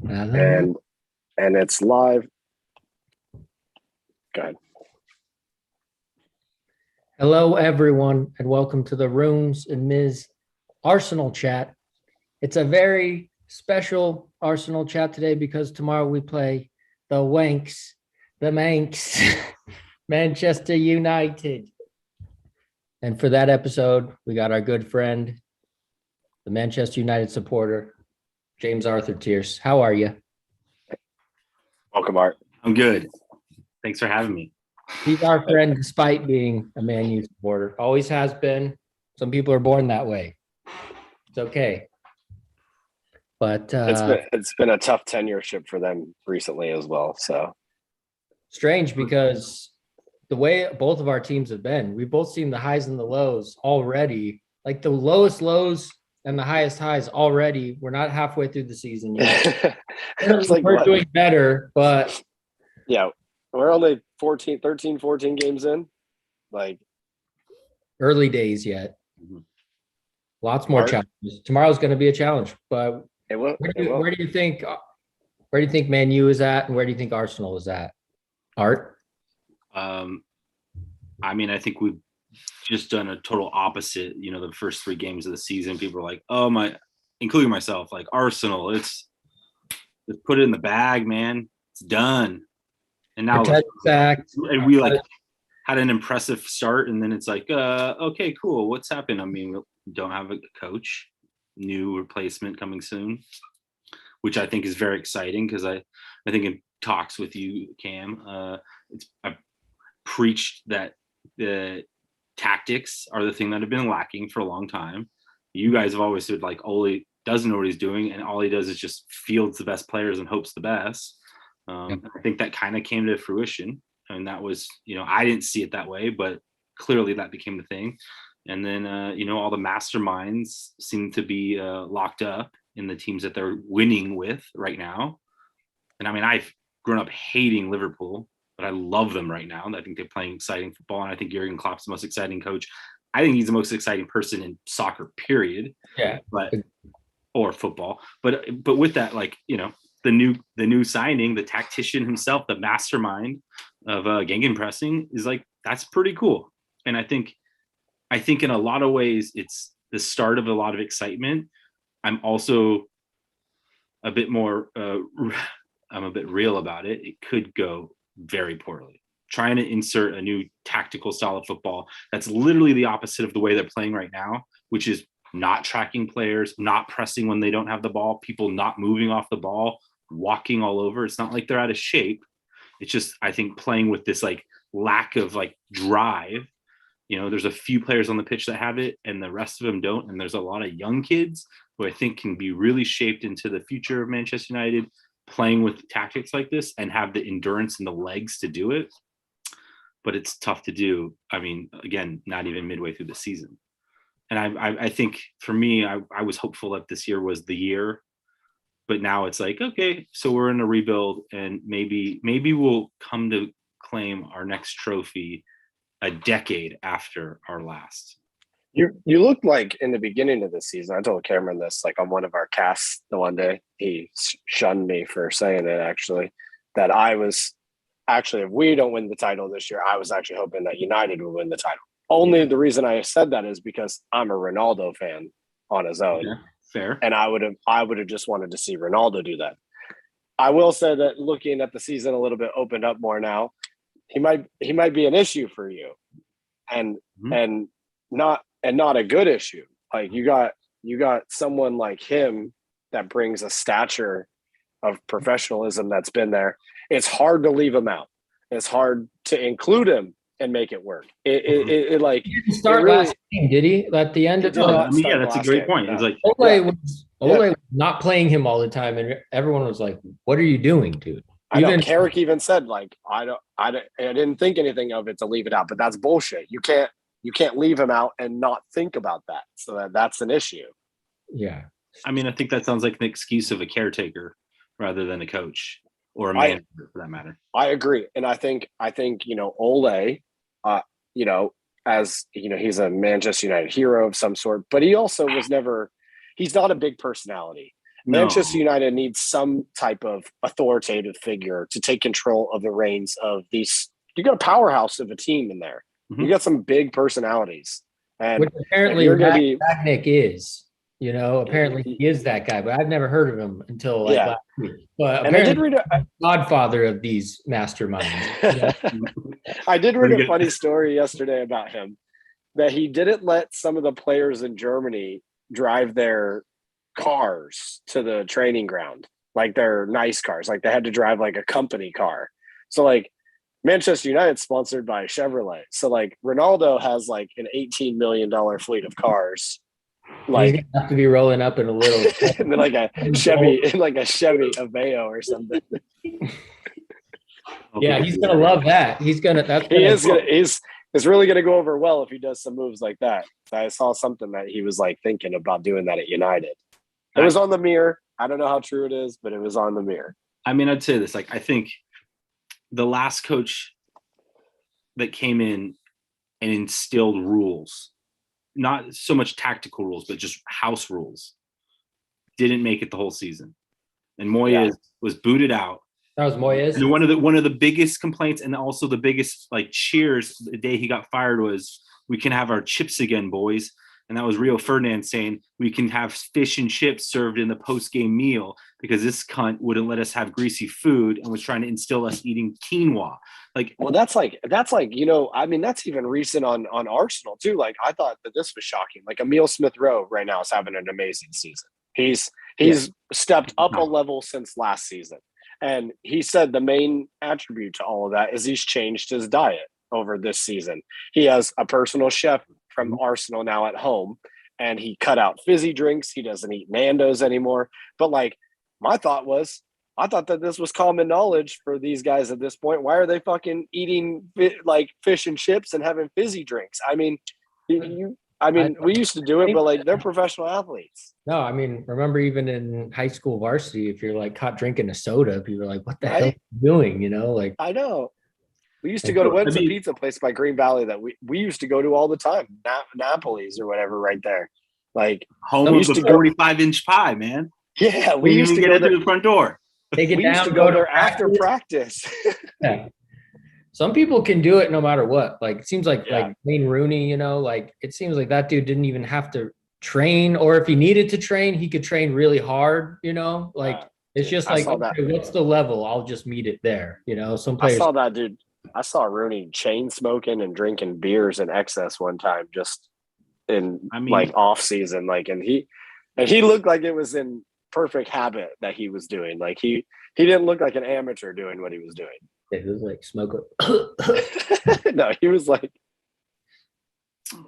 Hello. And it's live. Go ahead. Hello, everyone, and welcome to the ROONS MIZZ Arsenal chat. It's a very special Arsenal chat today because tomorrow we play the Wanks, the Manx, Manchester United. And for that episode, we got our good friend, the Manchester United supporter, James Arthur Tierce. How are you? Welcome, Art. I'm good. Thanks for having me. He's our friend despite being a Man U supporter. Always has been. Some people are born that way. It's okay. But it's been a tough tenureship for them recently as well. So strange because the way both of our teams have been, we've both seen the highs and the lows already. Like the lowest lows and the highest highs already. We're not halfway through the season yet. We're doing better, but yeah, we're only 14 games in. Like early days yet. Lots more challenges. Tomorrow's going to be a challenge, but where do you think Man U is at, and where do you think Arsenal is at? Art? I mean, I think we've just done a total opposite. You know, the first 3 games of the season, people are like, "Oh my," including myself, like Arsenal. Let's put it in the bag, man. It's done. And now, and we like had an impressive start, and then it's like, okay, cool. What's happened? I mean, we don't have a coach, new replacement coming soon, which I think is very exciting because I think in talks with you, Cam, I've preached that the tactics are the thing that have been lacking for a long time. You guys have always said like Ole doesn't know what he's doing, and all he does is just fields the best players and hopes the best. I think that kind of came to fruition, and that was, you know, I didn't see it that way, but clearly that became the thing. And then, you know, all the masterminds seem to be locked up in the teams that they're winning with right now. And I mean, I've grown up hating Liverpool, but I love them right now. I think they're playing exciting football, and I think Jurgen Klopp's the most exciting coach. I think he's the most exciting person in soccer, period. Yeah, or football. But with that, like, you know, the new signing, the tactician himself, the mastermind of gegenpressing is like, that's pretty cool. And I think in a lot of ways it's the start of a lot of excitement. I'm also a bit more I'm a bit real about it. It could go very poorly. Trying to insert a new tactical style of football that's literally the opposite of the way they're playing right now, which is not tracking players, not pressing when they don't have the ball, people not moving off the ball, walking all over. It's not like they're out of shape. It's just, I think, playing with this like lack of like drive. You know, there's a few players on the pitch that have it and the rest of them don't. And there's a lot of young kids who I think can be really shaped into the future of Manchester United playing with tactics like this and have the endurance and the legs to do it. But it's tough to do. I mean, again, not even midway through the season. And I think for me, I was hopeful that this year was the year, but now it's like, okay, so we're in a rebuild, and maybe we'll come to claim our next trophy a decade after our last. You looked like in the beginning of the season, I told Cameron this, like on one of our casts the one day, he shunned me for saying it actually, that I was actually, if we don't win the title this year, I was actually hoping that United would win the title. Only the reason I said that is because I'm a Ronaldo fan on his own. Yeah, fair. And I would have just wanted to see Ronaldo do that. I will say that looking at the season a little bit opened up more now, he might be an issue for you. And not a good issue. Like you got someone like him that brings a stature of professionalism that's been there. It's hard to leave him out. It's hard to include him and make it work. It like he didn't start last game, did he? At the end of I mean, yeah, that's a great point. No. It's like Ole was not playing him all the time, and everyone was like, "What are you doing, dude?" I know Carrick even said, like, I didn't think anything of it to leave it out, but that's bullshit. You can't leave him out and not think about that. So that's an issue. Yeah. I mean, I think that sounds like an excuse of a caretaker rather than a coach or a manager for that matter. I agree. And I think, you know, Ole, you know, as, you know, he's a Manchester United hero of some sort, but he also was never, he's not a big personality. Manchester United needs some type of authoritative figure to take control of the reins of these. You got a powerhouse of a team in there. You got some big personalities, and which apparently you're going to be Ragnick is. Apparently he is that guy, but I've never heard of him until last week. But and I did read godfather of these masterminds. I did read a funny story yesterday about him, that he didn't let some of the players in Germany drive their cars to the training ground, like their nice cars. Like they had to drive like a company car. So like Manchester United sponsored by Chevrolet. So like Ronaldo has like an $18 million fleet of cars. Like he's gonna have to be rolling up in a little and then like a Chevy Aveo or something. Yeah, he's gonna love that. He's really gonna go over well if he does some moves like that. I saw something that he was like thinking about doing that at United. It was on the mirror. I don't know how true it is, but it was on the mirror. I mean, I'd say this, like, I think the last coach that came in and instilled rules, not so much tactical rules, but just house rules, didn't make it the whole season. And Moyes was booted out. That was Moyes. And one of the biggest complaints, and also the biggest like cheers the day he got fired, was, "We can have our chips again, boys." And that was Rio Ferdinand saying, "We can have fish and chips served in the post-game meal because this cunt wouldn't let us have greasy food and was trying to instill us eating quinoa." Like, well, that's like, I mean, that's even recent on Arsenal too. Like, I thought that this was shocking. Like Emile Smith-Rowe right now is having an amazing season. He's stepped up a level since last season. And he said the main attribute to all of that is he's changed his diet over this season. He has a personal chef from Arsenal now at home, and he cut out fizzy drinks. He doesn't eat Nando's anymore. But like, my thought was, I thought that this was common knowledge for these guys at this point. Why are they fucking eating like fish and chips and having fizzy drinks? I mean, we used to do it, but like they're professional athletes. No, I mean, remember even in high school varsity, if you're like caught drinking a soda, people are like, "What the hell are you doing?" Like I know. We used to go to what's a pizza place by Green Valley that we used to go to all the time, Napoli's or whatever, right there. Like home of the 45-inch pie, man. Yeah, we used to get it through the front door. Take it we down, used to go there after practice. Yeah. Some people can do it no matter what. Like it seems like Wayne Rooney, like it seems like that dude didn't even have to train, or if he needed to train, he could train really hard, like it's just like, okay, what's the level? I'll just meet it there. Some players. I saw that dude. I saw Rooney chain smoking and drinking beers in excess one time, just in like off season. Like, and he looked like it was in perfect habit that he was doing. Like he didn't look like an amateur doing what he was doing. Yeah, he was like smoking. No, he was like.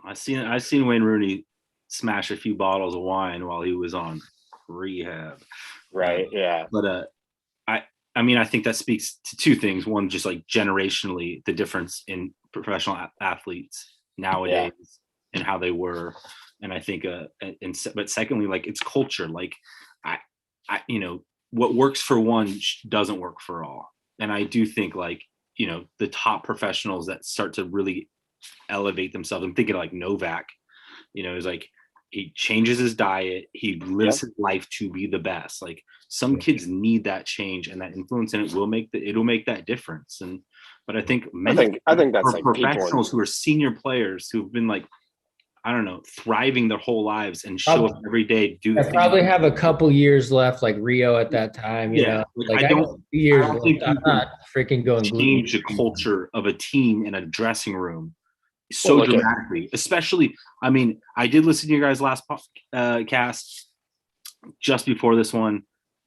I seen Wayne Rooney smash a few bottles of wine while he was on rehab. Right. Yeah. But I mean, I think that speaks to two things. One, just like generationally, the difference in professional athletes nowadays and how they were. And I think, but secondly, like it's culture. Like I, what works for one doesn't work for all. And I do think like, the top professionals that start to really elevate themselves. I'm thinking like Novak, is like, he changes his diet. He lives his life to be the best. Like some kids need that change and that influence, and it'll make that difference. But I think that's like professionals who are senior players who've been like, I don't know, thriving their whole lives and show up every day. Probably have a couple years left, like Rio at that time. Like I don't think I'm not freaking going. Change the culture of a team in a dressing room so dramatically, especially. I mean, I did listen to your guys' last cast just before this one,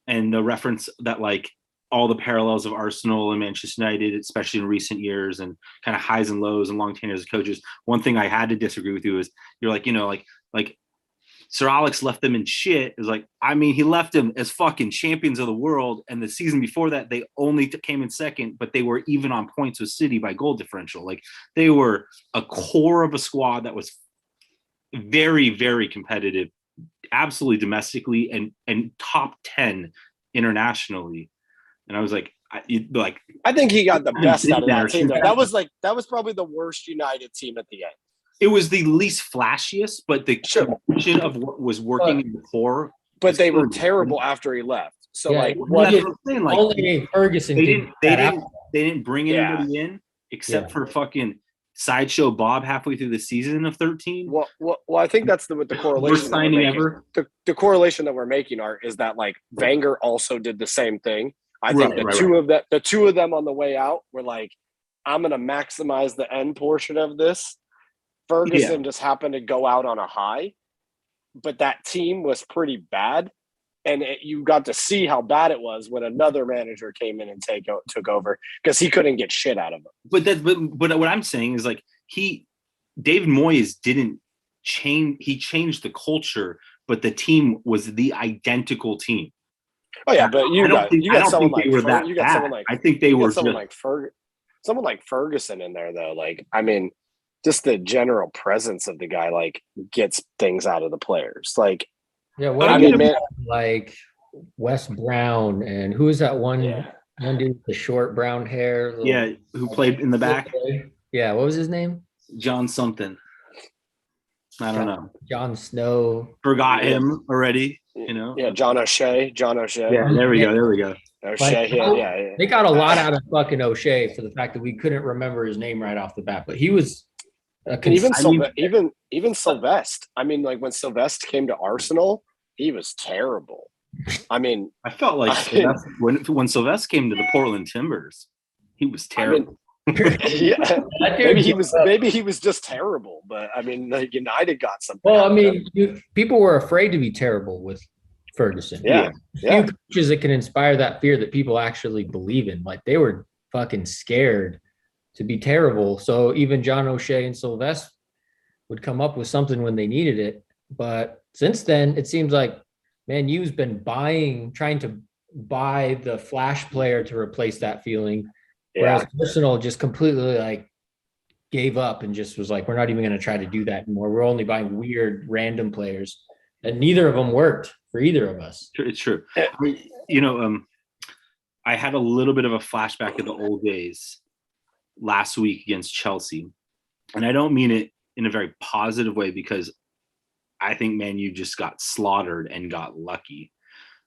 and the reference that like all the parallels of Arsenal and Manchester United, especially in recent years, and kind of highs and lows and long tenures as coaches. One thing I had to disagree with you is you're like, like Sir Alex left them in shit. It was like, I mean, he left them as fucking champions of the world. And the season before that, they only came in second, but they were even on points with City by goal differential. Like they were a core of a squad that was very, very competitive, absolutely domestically and top 10 internationally. And I was like, I think he got the best out of that team. That was probably the worst United team at the end. It was the least flashiest, but the combination of what was working in the core but they were terrible after he left. So Yeah, like, well, what? That's what I'm saying. Like, only Ferguson they didn't bring anybody in except for fucking Sideshow Bob halfway through the season of 13. Well, I think that's with the correlation. Worst signing ever. The correlation that we're making, Art, is that like Wenger also did the same thing. I think the two of them on the way out were like, I'm going to maximize the end portion of this. Ferguson just happened to go out on a high, but that team was pretty bad. And you got to see how bad it was when another manager came in and took over because he couldn't get shit out of them. But what I'm saying is like David Moyes didn't change. He changed the culture, but the team was the identical team. Oh yeah, but you got someone like I think they were someone like Ferguson in there though. Like, I mean, just the general presence of the guy like gets things out of the players. Like, yeah, what I mean, man, like Wes Brown and who is that one dude with the short brown hair? Who played in the back? Yeah, what was his name? John something. I don't know. John Snow. Forgot him already. You know. Yeah, John O'Shea. Yeah, there we go. O'Shea. They got a lot out of fucking O'Shea for the fact that we couldn't remember his name right off the bat, but he was. Even Sylvester. I mean, like when Sylvester came to Arsenal, he was terrible. I mean, I felt like when Sylvester came to the Portland Timbers, he was terrible. Maybe he was just terrible. But I mean, like United got something. Well, I mean, people were afraid to be terrible with Ferguson. Yeah. Few coaches that can inspire that fear that people actually believe in. Like they were fucking scared to be terrible. So even John O'Shea and Sylvester would come up with something when they needed it. But since then, it seems like Man U's been trying to buy the flash player to replace that feeling. Whereas Arsenal just completely like gave up and just was like, we're not even going to try to do that anymore. We're only buying weird random players. And neither of them worked for either of us. It's true. I mean, I had a little bit of a flashback of the old days last week against Chelsea. And I don't mean it in a very positive way because I think Man U just got slaughtered and got lucky.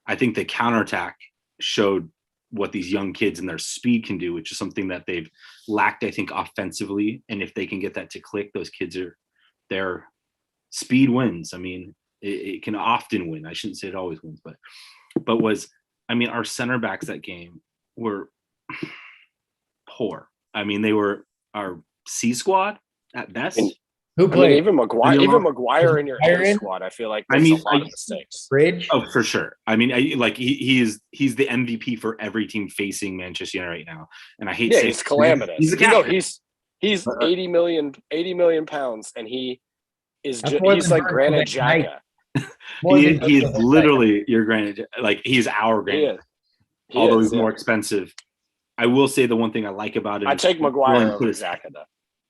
I think the counterattack showed what these young kids and their speed can do, which is something that they've lacked, I think, offensively. And if they can get that to click, those kids their speed wins. I mean, it can often win. I shouldn't say it always wins, but our center backs that game were poor. I mean, they were our C squad at best. Who played? I mean, even Maguire in your A squad, I feel like makes a lot of mistakes. Bridge? Oh, for sure. I mean, he's the MVP for every team facing Manchester United right now. And I hate saying he's calamitous. He's 80 million pounds, and he's like Granit Xhaka. He is literally your Granit. Like he's our Granit. Although he's more expensive. I will say the one thing I like about him. I take Maguire over Xhaka though.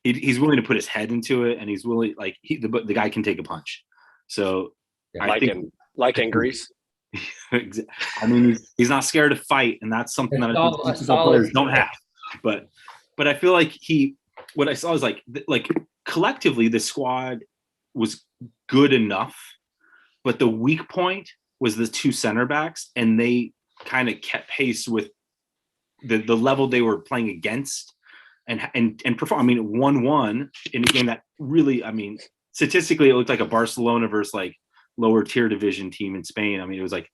He's willing to put his head into it, and he's willing, like the guy can take a punch. So like in Greece. I mean, he's not scared to fight, and that's something that I think players don't have. But I feel like what I saw is like collectively the squad was good enough, but the weak point was the two center backs, and they kind of kept pace with the level they were playing against. And perform. I mean, 1-1 in a game that really, I mean, statistically, it looked like a Barcelona versus like lower tier division team in Spain. I mean, it was like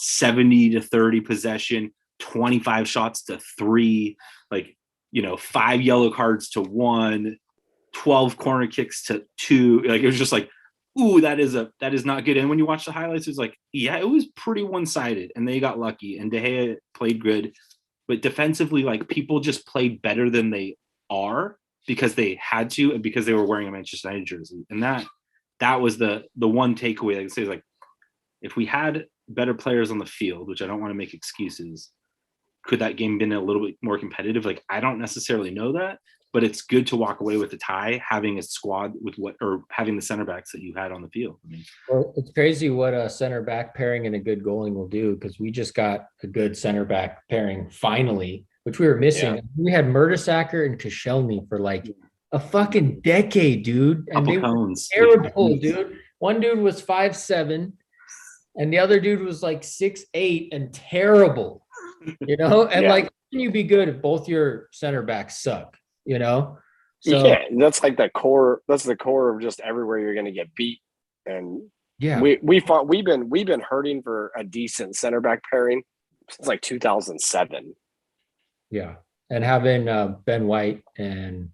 70-30 possession, 25 shots to 3, 5 yellow cards to 1, 12 corner kicks to 2. Like it was just like, ooh, that is not good. And when you watch the highlights, it's like, yeah, it was pretty one-sided, and they got lucky. And De Gea played good. But defensively, like people just played better than they are because they had to and because they were wearing a Manchester United jersey. And that was the one takeaway I can say is like, if we had better players on the field, which I don't want to make excuses, could that game been a little bit more competitive? Like, I don't necessarily know that, but it's good to walk away with a tie, having a squad having the center backs that you had on the field. I mean, well, it's crazy what a center back pairing and a good goalie will do, because we just got a good center back pairing finally, which we were missing. Yeah. We had Mertesacker and Koscielny for like a fucking decade, dude. And they were terrible, dude. One dude was 5'7", and the other dude was like 6'8" and terrible, and Yeah. like, how can you be good if both your center backs suck, You So can't. That's like the core. That's the core of just everywhere you're going to get beat. And yeah, we've been hurting for a decent center back pairing since like 2007. yeah. And having Ben White and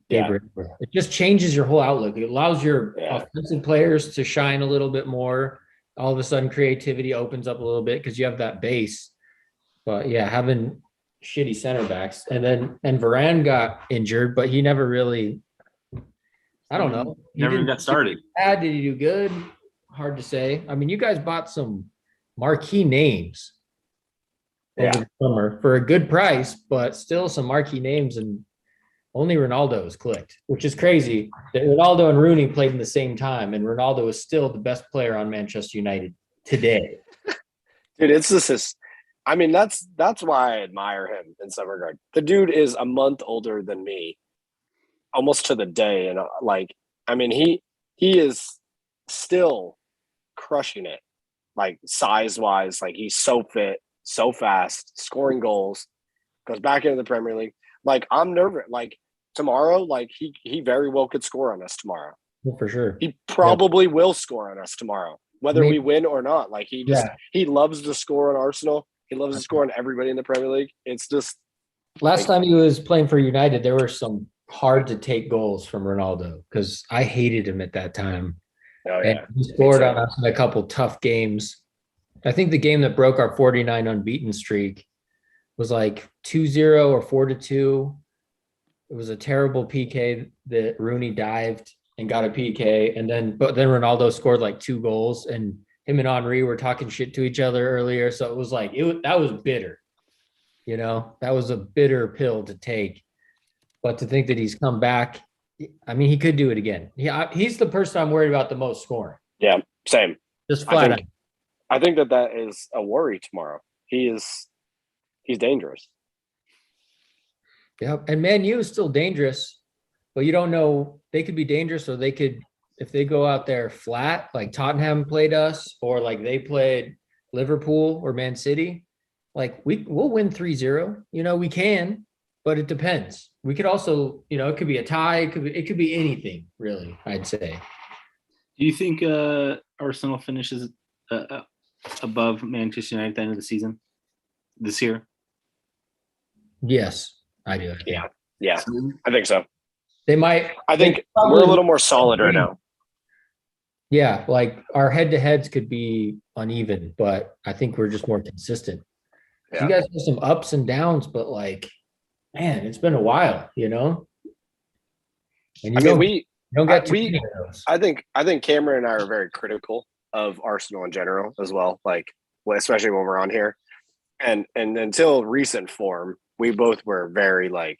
Yeah. Gabriel, it just changes your whole outlook. It allows your Yeah. offensive players to shine a little bit more. All of a sudden, creativity opens up a little bit because you have that base. But yeah, having shitty center backs, and Varane got injured, but he never really. I don't know. He Never didn't got started. bad. Did he do good? Hard to say. I mean, you guys bought some marquee names over the summer for a good price, but still some marquee names, and only Ronaldo's clicked, which is crazy that Ronaldo and Rooney played in the same time, and Ronaldo is still the best player on Manchester United today. Dude, it's just this. I mean, that's why I admire him in some regard. The dude is a month older than me, almost to the day, and I mean, he is still crushing it, like size wise. Like he's so fit, so fast, scoring goals. Goes back into the Premier League. Like I'm nervous. Like tomorrow, like he very well could score on us tomorrow. For sure. He probably will score on us tomorrow, whether we win or not. Like he loves to score on Arsenal. He loves to score on everybody in the Premier League. It's just last time he was playing for United, there were some hard to take goals from Ronaldo because I hated him at that time. Oh yeah, and he scored on us in a couple tough games. I think the game that broke our 49 unbeaten streak was like 2-0 or 4-2. It was a terrible PK that Rooney dived and got a PK, but then Ronaldo scored like 2 goals, and him and Henry were talking shit to each other earlier. So it was like that was bitter. That was a bitter pill to take. But to think that he's come back, I mean, he could do it again. He's the person I'm worried about the most scoring. Yeah, same. Just flat out. I think that is a worry tomorrow. He's dangerous. Yeah, and Man U is still dangerous, but you don't know. They could be dangerous, or they could, if they go out there flat, like Tottenham played us, or like they played Liverpool or Man City, like we'll win 3-0. We can, but it depends. We could also, it could be a tie. It could be anything, really, I'd say. Do you think Arsenal finishes above Manchester United at the end of the season this year? Yes, I do. Yeah, I think so. They might. I think we're a little more solid right now. Yeah, like our head-to-heads could be uneven, but I think we're just more consistent. Yeah. You guys have some ups and downs, but like, man, it's been a while, And we don't get too many of those. I think Cameron and I are very critical of Arsenal in general as well, like especially when we're on here. And until recent form, we both were very like,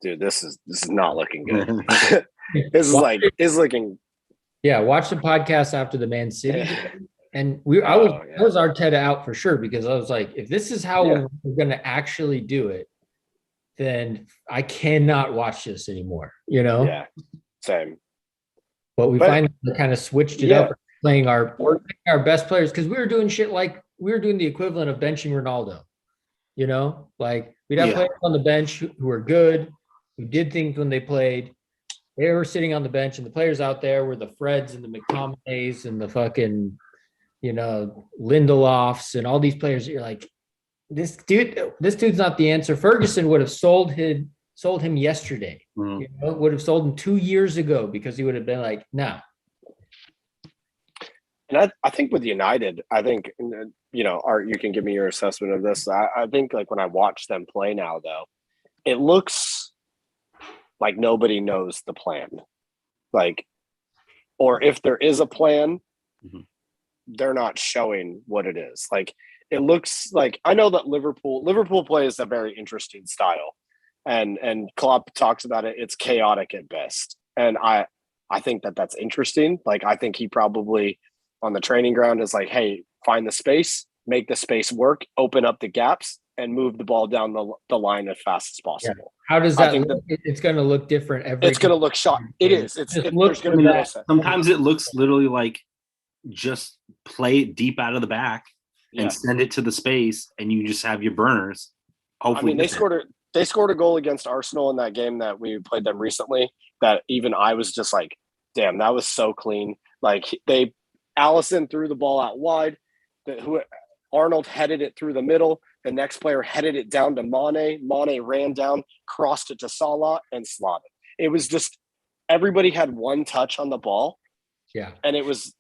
dude, this is not looking good. This is looking. Yeah, watch the podcast after the Man City game, and I was Arteta out for sure, because I was like, if this is how we're going to actually do it, then I cannot watch this anymore. Yeah, same. But we finally kind of switched it up, playing our best players, because we were doing shit like we were doing the equivalent of benching Ronaldo. Like we'd have players on the bench who were good, who did things when they played. They were sitting on the bench, and the players out there were the Freds and the McTominays and the fucking, Lindelofs and all these players that you're like, this dude's not the answer. Ferguson would have sold him yesterday. Would have sold him 2 years ago, because he would have been like, no. And I think with United, Art, you can give me your assessment of this. I think like when I watch them play now, though, it looks like nobody knows the plan. Like, or if there is a plan, they're not showing what it is. Like, it looks like, I know that Liverpool plays a very interesting style, and Klopp talks about it. It's chaotic at best. And I think that that's interesting. Like, I think he probably on the training ground is like, hey, find the space, make the space work, open up the gaps, and move the ball down the line as fast as possible. Yeah. How does that look? It's going to look different every. It's going to look shot. It is. There's going to be no sense. Sometimes it looks literally like just play it deep out of the back and send it to the space, and you just have your burners. Hopefully, they scored a goal against Arsenal in that game that we played them recently. That even I was just like, damn, that was so clean. Like Allison threw the ball out wide. Arnold headed it through the middle. The next player headed it down to Mane. Mane ran down, crossed it to Salah, and slotted. It was just everybody had one touch on the ball. Yeah, and it was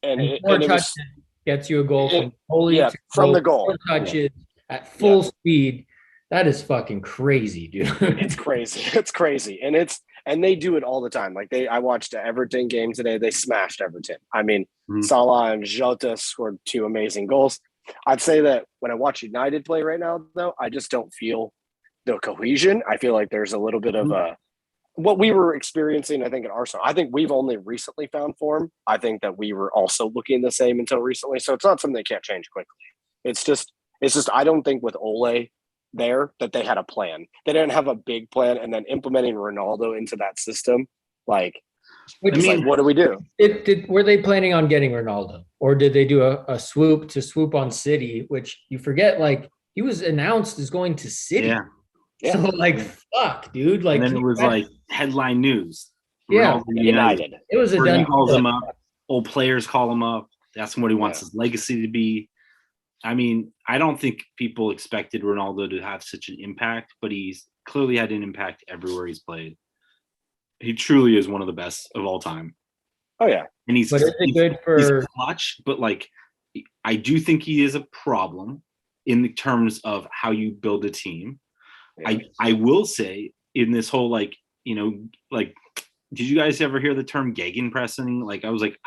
gets you a goal from goalie from the goal. 4 touches at full speed. That is fucking crazy, dude. It's crazy. It's crazy, and they do it all the time. Like I watched the Everton game today. They smashed Everton. I mean, Salah and Jota scored 2 amazing goals. I'd say that when I watch United play right now, though, I just don't feel the cohesion. I feel like there's a little bit of what we were experiencing, I think, at Arsenal. I think we've only recently found form. I think that we were also looking the same until recently. So it's not something they can't change quickly. It's just I don't think with Ole there that they had a plan. They didn't have a big plan, and then implementing Ronaldo into that system, like, what do we do? Were they planning on getting Ronaldo, or did they do a swoop on City, which you forget, like, he was announced as going to City. Yeah. So, like, fuck, dude. Like, and then it was like headline news. Yeah, United. It was a done. Calls him up. Old players call him up. That's what he wants his legacy to be. I mean, I don't think people expected Ronaldo to have such an impact, but he's clearly had an impact everywhere he's played. He truly is one of the best of all time. Oh yeah, and he's clutch, but like, I do think he is a problem in the terms of how you build a team. Yeah. I will say in this whole, like, you know, like, did you guys ever hear the term gegenpressing? Like, I was like,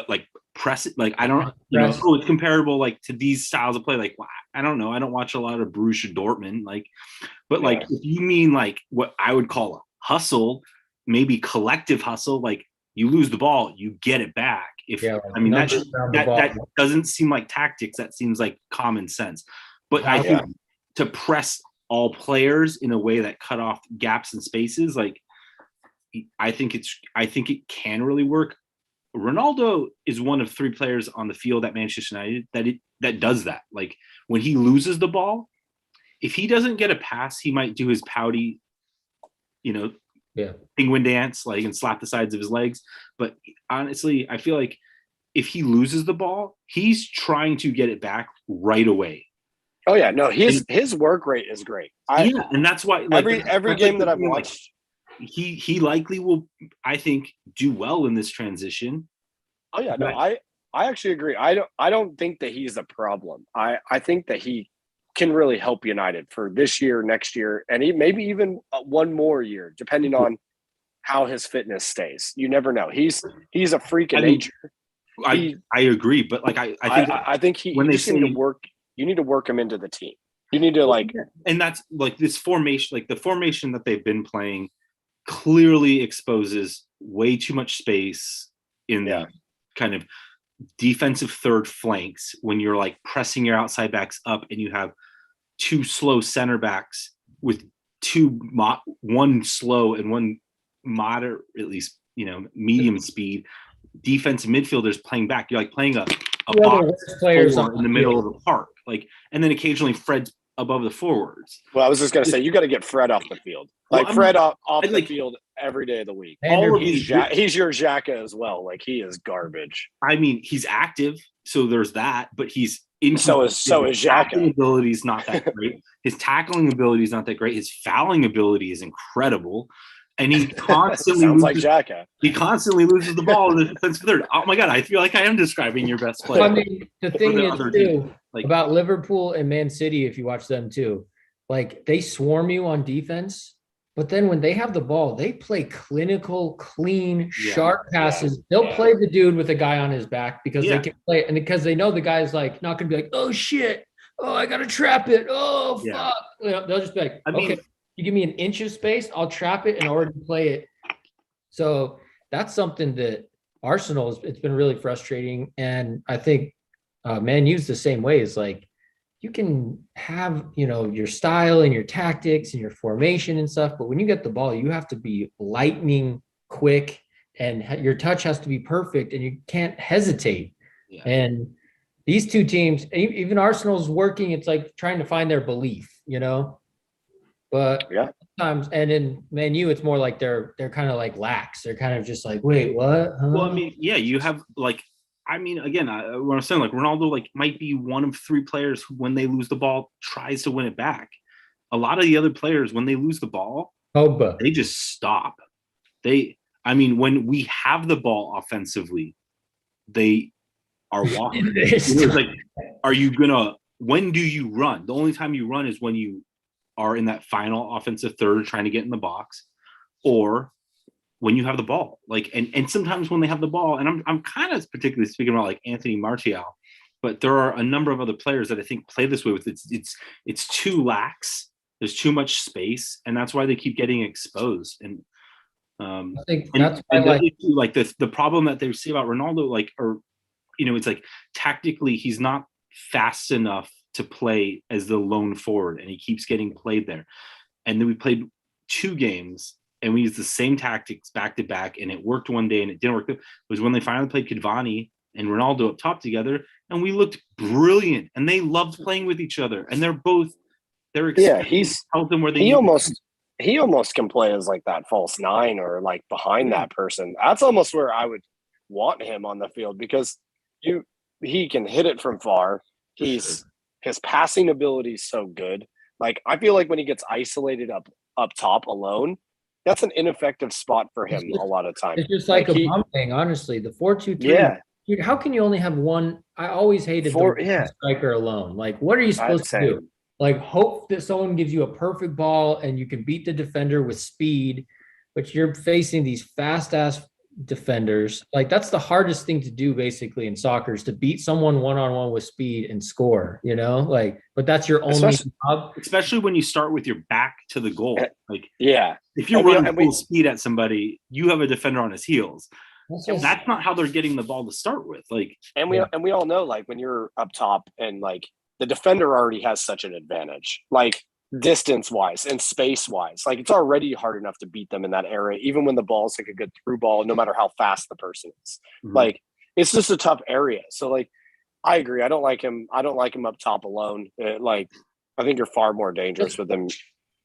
like press it, like, I don't, you know, it's comparable like to these styles of play. Like, I don't know, I don't watch a lot of Borussia Dortmund, like, but like, if you mean like what I would call a hustle, maybe collective hustle, like, you lose the ball, you get it back. I mean, that doesn't seem like tactics. That seems like common sense. But I think to press all players in a way that cut off gaps and spaces, like, I think it can really work. Ronaldo is one of 3 players on the field at Manchester United that does that. Like, when he loses the ball, if he doesn't get a pass, he might do his pouty, you know, penguin dance, like, and slap the sides of his legs. But honestly, I feel like if he loses the ball, he's trying to get it back right away. Oh yeah, no, his work rate is great. And that's why, like, every game that I've watched, he likely will, I think, do well in this transition. Oh yeah, no, I actually agree. I don't think that he's a problem. I think that he can really help United for this year, next year, and maybe even one more year, depending on how his fitness stays. You never know. He's a freak of nature. I agree, but like, I think you need to work him into the team. You need to, like, and that's like this formation, like the formation that they've been playing clearly exposes way too much space in the kind of defensive third flanks when you're like pressing your outside backs up and you have 2 slow center backs with one slow and one moderate, at least, you know, medium speed defensive midfielders playing back. You're like playing a box players in the middle of the park, like, and then occasionally Fred's above the forwards. Well, I was just gonna say, you got to get Fred off the field. Like, Fred off the field every day of the week. He's your Xhaka as well. Like, he is garbage. I mean, he's active, so there's that, but he's so is Xhaka. His ability is not that great. His tackling ability is not that great. His fouling ability is incredible. And he constantly like Xhaka. He constantly loses the ball in the defensive third. Oh my god, I feel like I am describing your best player. I mean, the thing is too, like, about Liverpool and Man City, if you watch them too, like, they swarm you on defense, but then when they have the ball, they play clinical, clean, sharp passes. They'll play the dude with a guy on his back because they can play, and because they know the guy's like not gonna be like, oh shit, oh, I gotta trap it, oh fuck. You know, they'll just be like, okay. You give me an inch of space, I'll trap it and already play it. So that's something that Arsenal, it's been really frustrating. And I think Man U's the same way. Is like, you can have, you know, your style and your tactics and your formation and stuff, but when you get the ball, you have to be lightning quick and your touch has to be perfect and you can't hesitate. Yeah. And these two teams, even Arsenal's working, it's like trying to find their belief, you know. But Yeah. sometimes, and in Man U, it's more like they're kind of like lax. They're kind of just like, wait, what? Huh? Well, I mean, yeah, you have like, I mean, again, what I'm saying, like Ronaldo, like might be one of three players who, when they lose the ball, tries to win it back. A lot of the other players, when they lose the ball, Pogba. they just stop. I mean, when we have the ball offensively, they are walking. It's like, are you gonna? When do you run? The only time you run is when you are in that final offensive third trying to get in the box, or when you have the ball. Like, and sometimes when they have the ball, and I'm kind of particularly speaking about like Anthony Martial, but there are a number of other players that I think play this way with it's too lax. There's too much space, and that's why they keep getting exposed. And I think that's why, like the problem that they see about Ronaldo, like, or it's like tactically he's not fast enough to play as the lone forward, and he keeps getting played there. And then we played 2 games and we used the same tactics back to back, and it worked one day and it didn't work. It was when they finally played Cavani and Ronaldo up top together, and we looked brilliant, and they loved playing with each other, and they're help them where they he almost can play as like that false 9 or like behind that person. That's almost where I would want him on the field, because he can hit it from far. His passing ability is so good. Like, I feel like when he gets isolated up top alone, that's an ineffective spot for him a lot of times. It's just like a bomb thing, honestly. The 4-2-3. Yeah. Dude, how can you only have one? I always hated the striker alone. Like, what are you supposed to do? Like, hope that someone gives you a perfect ball and you can beat the defender with speed, but you're facing these fast-ass defenders. Like, that's the hardest thing to do basically in soccer, is to beat someone one-on-one with speed and score, like, but that's your only job. Especially when you start with your back to the goal. Like, yeah, if you're running full speed at somebody, you have a defender on his heels. That's not how they're getting the ball to start with. Like, and we all know, like, when you're up top and like the defender already has such an advantage, like distance wise and space wise, like it's already hard enough to beat them in that area, even when the ball's like a good through ball, no matter how fast the person is. Like, it's just a tough area. So, like, I agree. I don't like him up top alone. Like, I think you're far more dangerous with him.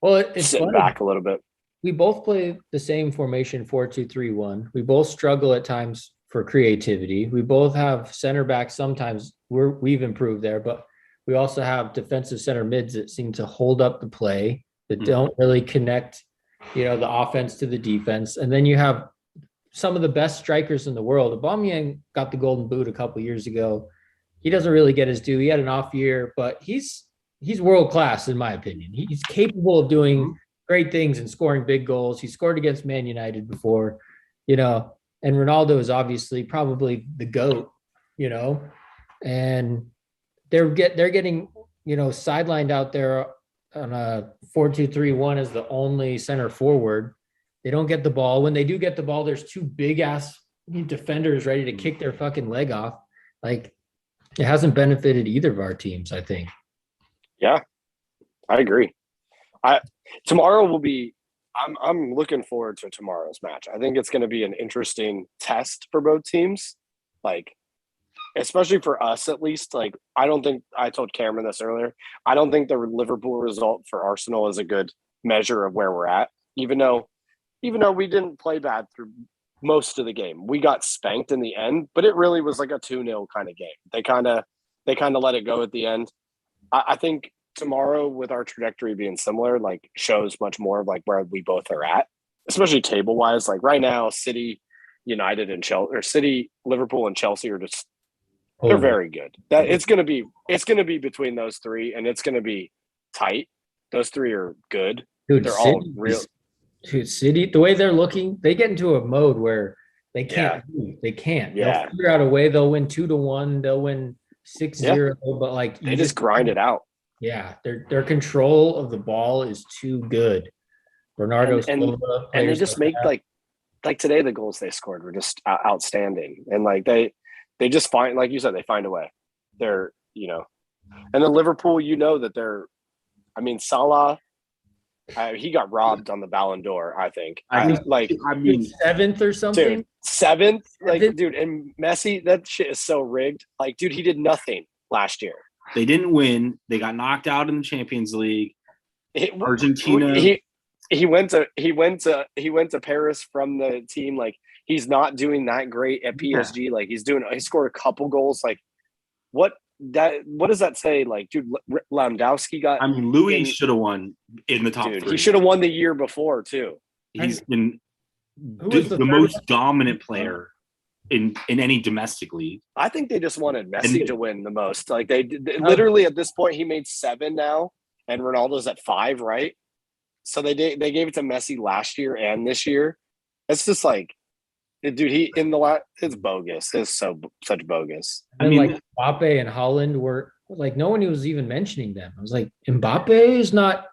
Well, it's sitting funny. Back a little bit. We both play the same formation, 4-2-3-1. We both struggle at times for creativity. We both have center backs. Sometimes we've improved there, but we also have defensive center mids that seem to hold up the play, that don't really connect, the offense to the defense. And then you have some of the best strikers in the world. Aubameyang got the Golden Boot a couple years ago. He doesn't really get his due. He had an off year, but he's world class in my opinion. He's capable of doing great things and scoring big goals. He scored against Man United before, and Ronaldo is obviously probably the GOAT, and they're getting, sidelined out there on a 4-2-3-1 as the only center forward. They don't get the ball. When they do get the ball, there's 2 big ass defenders ready to kick their fucking leg off. Like, it hasn't benefited either of our teams, I think. Yeah, I agree. Tomorrow will be. I'm looking forward to tomorrow's match. I think it's going to be an interesting test for both teams. Like, especially for us, at least. Like, I don't think, I told Cameron this earlier, I don't think the Liverpool result for Arsenal is a good measure of where we're at. Even though we didn't play bad through most of the game, we got spanked in the end, but it really was like a 2-0 kind of game. They kind of let it go at the end. I think tomorrow, with our trajectory being similar, like, shows much more of like where we both are at, especially table wise. Like, right now, City, United, and Chelsea, or City, Liverpool, and Chelsea are just, they're very good. That it's gonna be between those 3, and it's gonna be tight. Those 3 are good. Dude, they're all real. Dude, City, the way they're looking, they get into a mode where they can't move. They can't. Yeah. They'll figure out a way. They'll win 2-1. They'll win 6-0. But like, they just grind it out. Yeah, their control of the ball is too good. Bernardo Silva, and they just make like today, the goals they scored were just outstanding. And like they just find, like you said, they find a way. They're, and then Liverpool, that they're, I mean, Salah He got robbed on the Ballon d'Or, I think. I think, Like, I mean, seventh or something. dude, seventh? Like, Seventh? dude, and Messi, that shit is so rigged. Like, dude, he did nothing last year. they didn't win. They got knocked out in the Champions League. Argentina. He went to Paris from the team. Like, he's not doing that great at PSG. Like, he scored a couple goals. Like, what does that say? Like, dude, Lewandowski got. I mean, Louis should have won in the top dude, 3. he should have won the year before too. He's been was the the most dominant player in any domestic league. I think they just wanted Messi to win the most. Like, they literally at this point, he made 7 now, and Ronaldo's at 5, right? So they gave it to Messi last year and this year. It's just like, dude, it's bogus. It's such bogus. And I mean, like Mbappe and Holland were like, no one was even mentioning them. I was like, Mbappe is not.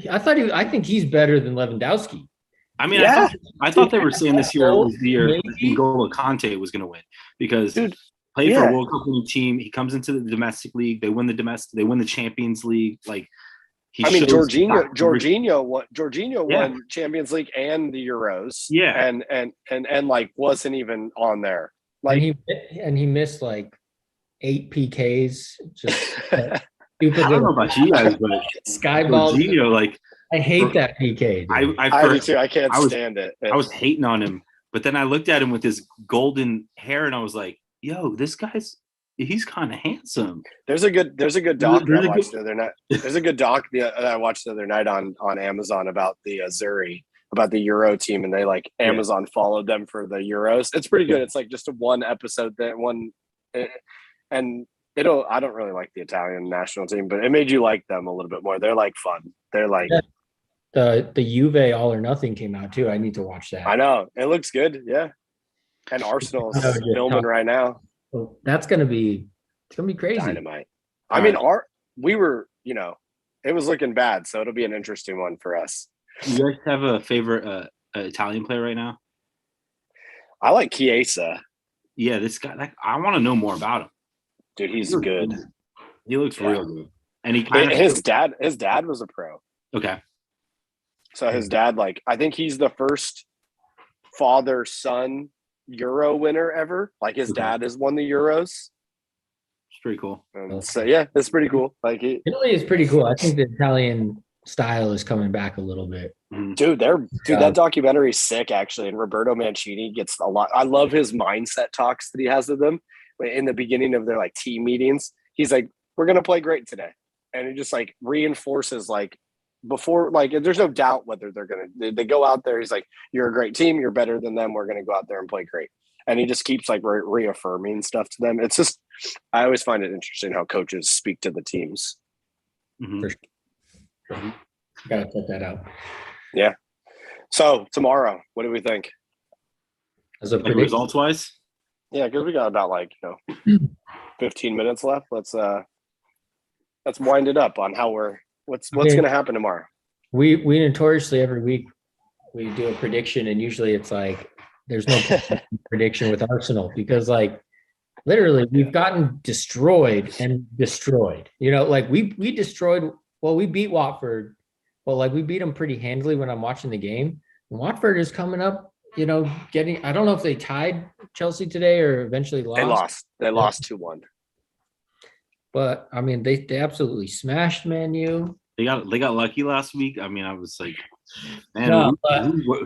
I think he's better than Lewandowski. I mean, yeah. I thought they were saying this year was the year N'Golo Kante was going to win because played for a World Cup winning team. He comes into the domestic league. They win the Champions League. Like, Jorginho won Champions League and the Euros. Yeah, and like wasn't even on there. Like, and he missed like 8 PKs. Just I don't know about you guys, but Skyball. Jorginho, like, I hate that PK. I do too. I can't stand it. I was hating on him, but then I looked at him with his golden hair, and I was like, "Yo, he's kind of handsome." There's a good doc that I watched the other night. There's a good doc that I watched the other night on Amazon about the Zuri, about the Euro team, and they Amazon followed them for the Euros. It's pretty good. It's like just a one episode and I don't really like the Italian national team, but it made you like them a little bit more. They're like fun. They're like the Juve All or Nothing came out too. I need to watch that. I know, it looks good. Yeah, and Arsenal's filming right now. Well, it's gonna be crazy. Dynamite. I mean, it was looking bad, so it'll be an interesting one for us. You guys have a favorite Italian player right now? I like Chiesa. Yeah, this guy. I want to know more about him. Dude, he's good. He looks real good. And his dad was a pro. Okay. So his dad, I think he's the first father-son Euro winner ever. Like, his dad has won the Euros. It's pretty cool. So yeah, it's pretty cool. Italy is pretty cool. I think the Italian style is coming back a little bit. Dude, that documentary is sick, actually. And Roberto Mancini gets a lot. I love his mindset talks that he has with them in the beginning of their team meetings. He's like, "We're gonna play great today," and it just reinforces before there's no doubt whether they go out there. He's like, "You're a great team. You're better than them. We're gonna go out there and play great." And he just keeps reaffirming stuff to them. It's just, I always find it interesting how coaches speak to the teams. For sure. Gotta put that out. Yeah. So tomorrow, what do we think? As a results wise? Yeah, because we got about 15 minutes left. Let's wind it up on what's going to happen tomorrow. We notoriously every week we do a prediction, and usually it's there's no prediction with Arsenal because literally we've gotten destroyed. We destroyed. Well, we beat Watford. Well, we beat them pretty handily when I'm watching the game. And Watford is coming up. I don't know if they tied Chelsea today or eventually lost. They lost 2-1. But I mean, they absolutely smashed Man U. They got lucky last week. I mean, I was like, man,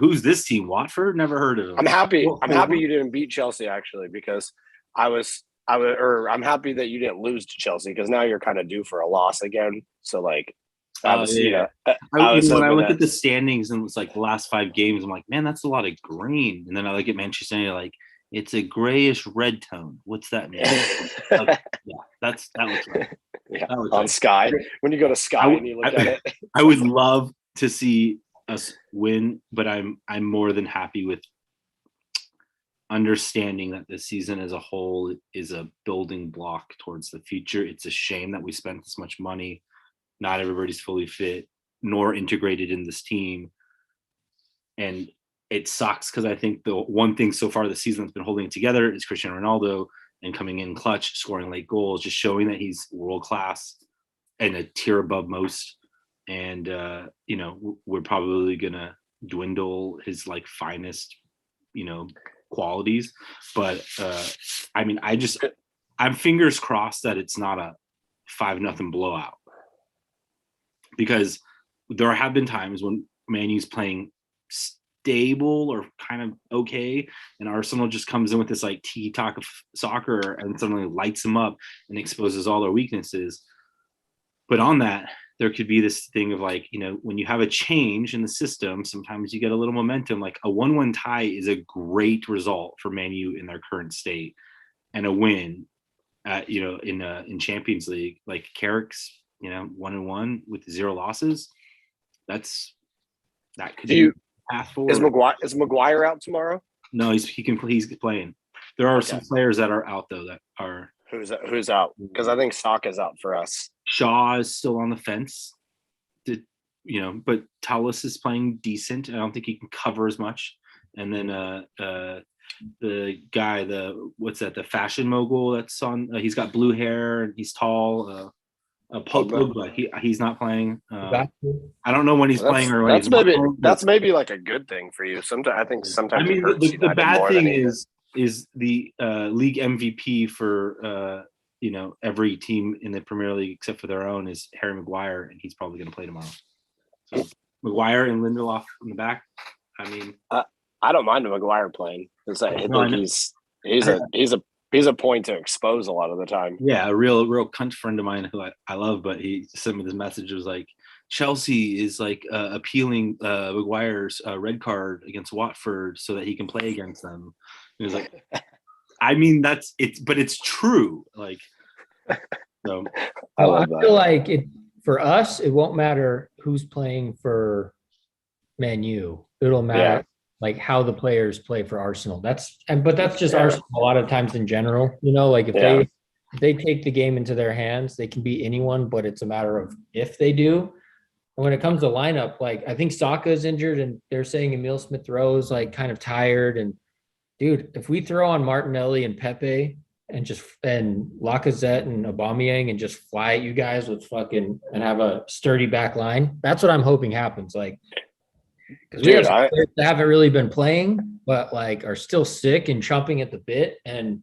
who's this team? Watford? Never heard of them. I'm happy you didn't beat Chelsea, actually, because I'm happy that you didn't lose to Chelsea, because now you're kind of due for a loss again. So when I look at the standings and it's the last 5 games, I'm like, man, that's a lot of green. And then I look at Manchester United, it's a grayish red tone. What's that mean? That looks right. Yeah, that looks on right. Sky. When you go to Sky and you look at it, I would love to see us win, but I'm more than happy with understanding that this season as a whole is a building block towards the future. It's a shame that we spent this much money. Not everybody's fully fit nor integrated in this team. And it sucks because I think the one thing so far this season that's been holding it together is Cristiano Ronaldo, and coming in clutch, scoring late goals, just showing that he's world class and a tier above most. and we're probably gonna dwindle his like finest, qualities. But I'm fingers crossed that it's not a 5-0 blowout, because there have been times when Man U's playing stable or kind of okay, and Arsenal just comes in with this like tiki-taka soccer and suddenly lights them up and exposes all their weaknesses. But on that, there could be this thing of like, when you have a change in the system, sometimes you get a little momentum. Like a 1-1 tie is a great result for Man U in their current state, and a win in Champions League, like Carrick's, 1-1 with 0 losses. That could be a path forward. Is Maguire out tomorrow? No, he's playing. There are some players that are out though that are. Who's out? Because I think Saka's out for us. Shaw is still on the fence. But Tallis is playing decent. I don't think he can cover as much. And then the guy, the fashion mogul that's on, he's got blue hair and he's tall. Pogba, he's not playing. I don't know when he's playing or when he's not playing. That's maybe like a good thing for you. Sometimes I think it hurts the bad thing is the league MVP for every team in the Premier League except for their own is Harry Maguire, and he's probably going to play tomorrow. So Maguire and Lindelof in the back. I don't mind Maguire playing. I think he's a point to expose a lot of the time. Yeah, a real cunt friend of mine who I love, but he sent me this message. It was like, Chelsea is like appealing Maguire's red card against Watford so that he can play against them. It was like, but it's true. Like, so I feel like for us, it won't matter who's playing for Man U. It'll matter like how the players play for Arsenal. That's just Arsenal a lot of times in general. Like if they take the game into their hands, they can beat anyone, but it's a matter of if they do. And when it comes to lineup, like I think Saka is injured, and they're saying Emile Smith-Rowe is like kind of tired. And dude, if we throw on Martinelli and Pepe and Lacazette and Aubameyang and just fly at you guys with and have a sturdy back line, that's what I'm hoping happens. Like, because we have players that haven't really been playing, but like are still sick and chomping at the bit. And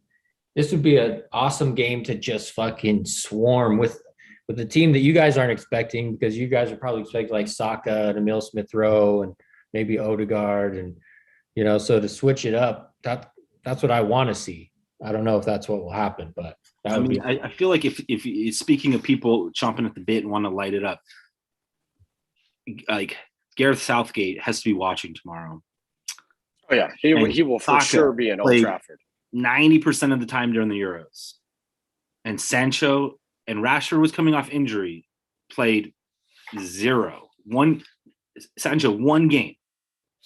this would be an awesome game to just fucking swarm with the team that you guys aren't expecting, because you guys are probably expecting like Saka and Emile Smith-Rowe and maybe Odegaard, and so to switch it up, that's what I want to see. I don't know if that's what will happen, but I feel like if speaking of people chomping at the bit and want to light it up, like Gareth Southgate has to be watching tomorrow. Oh yeah, he will for sure be in Old Trafford 90% of the time during the Euros, and Sancho and Rashford was coming off injury, played 0. Sancho 1 game,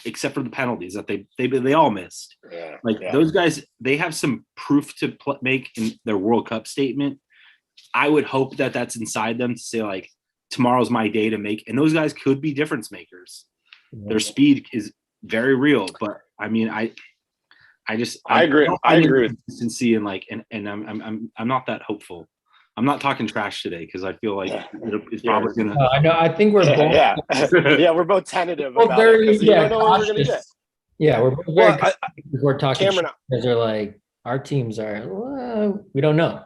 except for the penalties that they all missed. Those guys, they have some proof to make in their World Cup statement. I would hope that that's inside them to say like, tomorrow's my day to make, and those guys could be difference makers. Their speed is very real, but I agree. I agree with consistency and I'm not that hopeful. I'm not talking trash today because I feel like it's probably gonna. I know. I think we're both. We're both tentative about it. You don't know what we're gonna get. Yeah, we're both very. We're talking. Cameron, because they're like our teams are. Well, we don't know.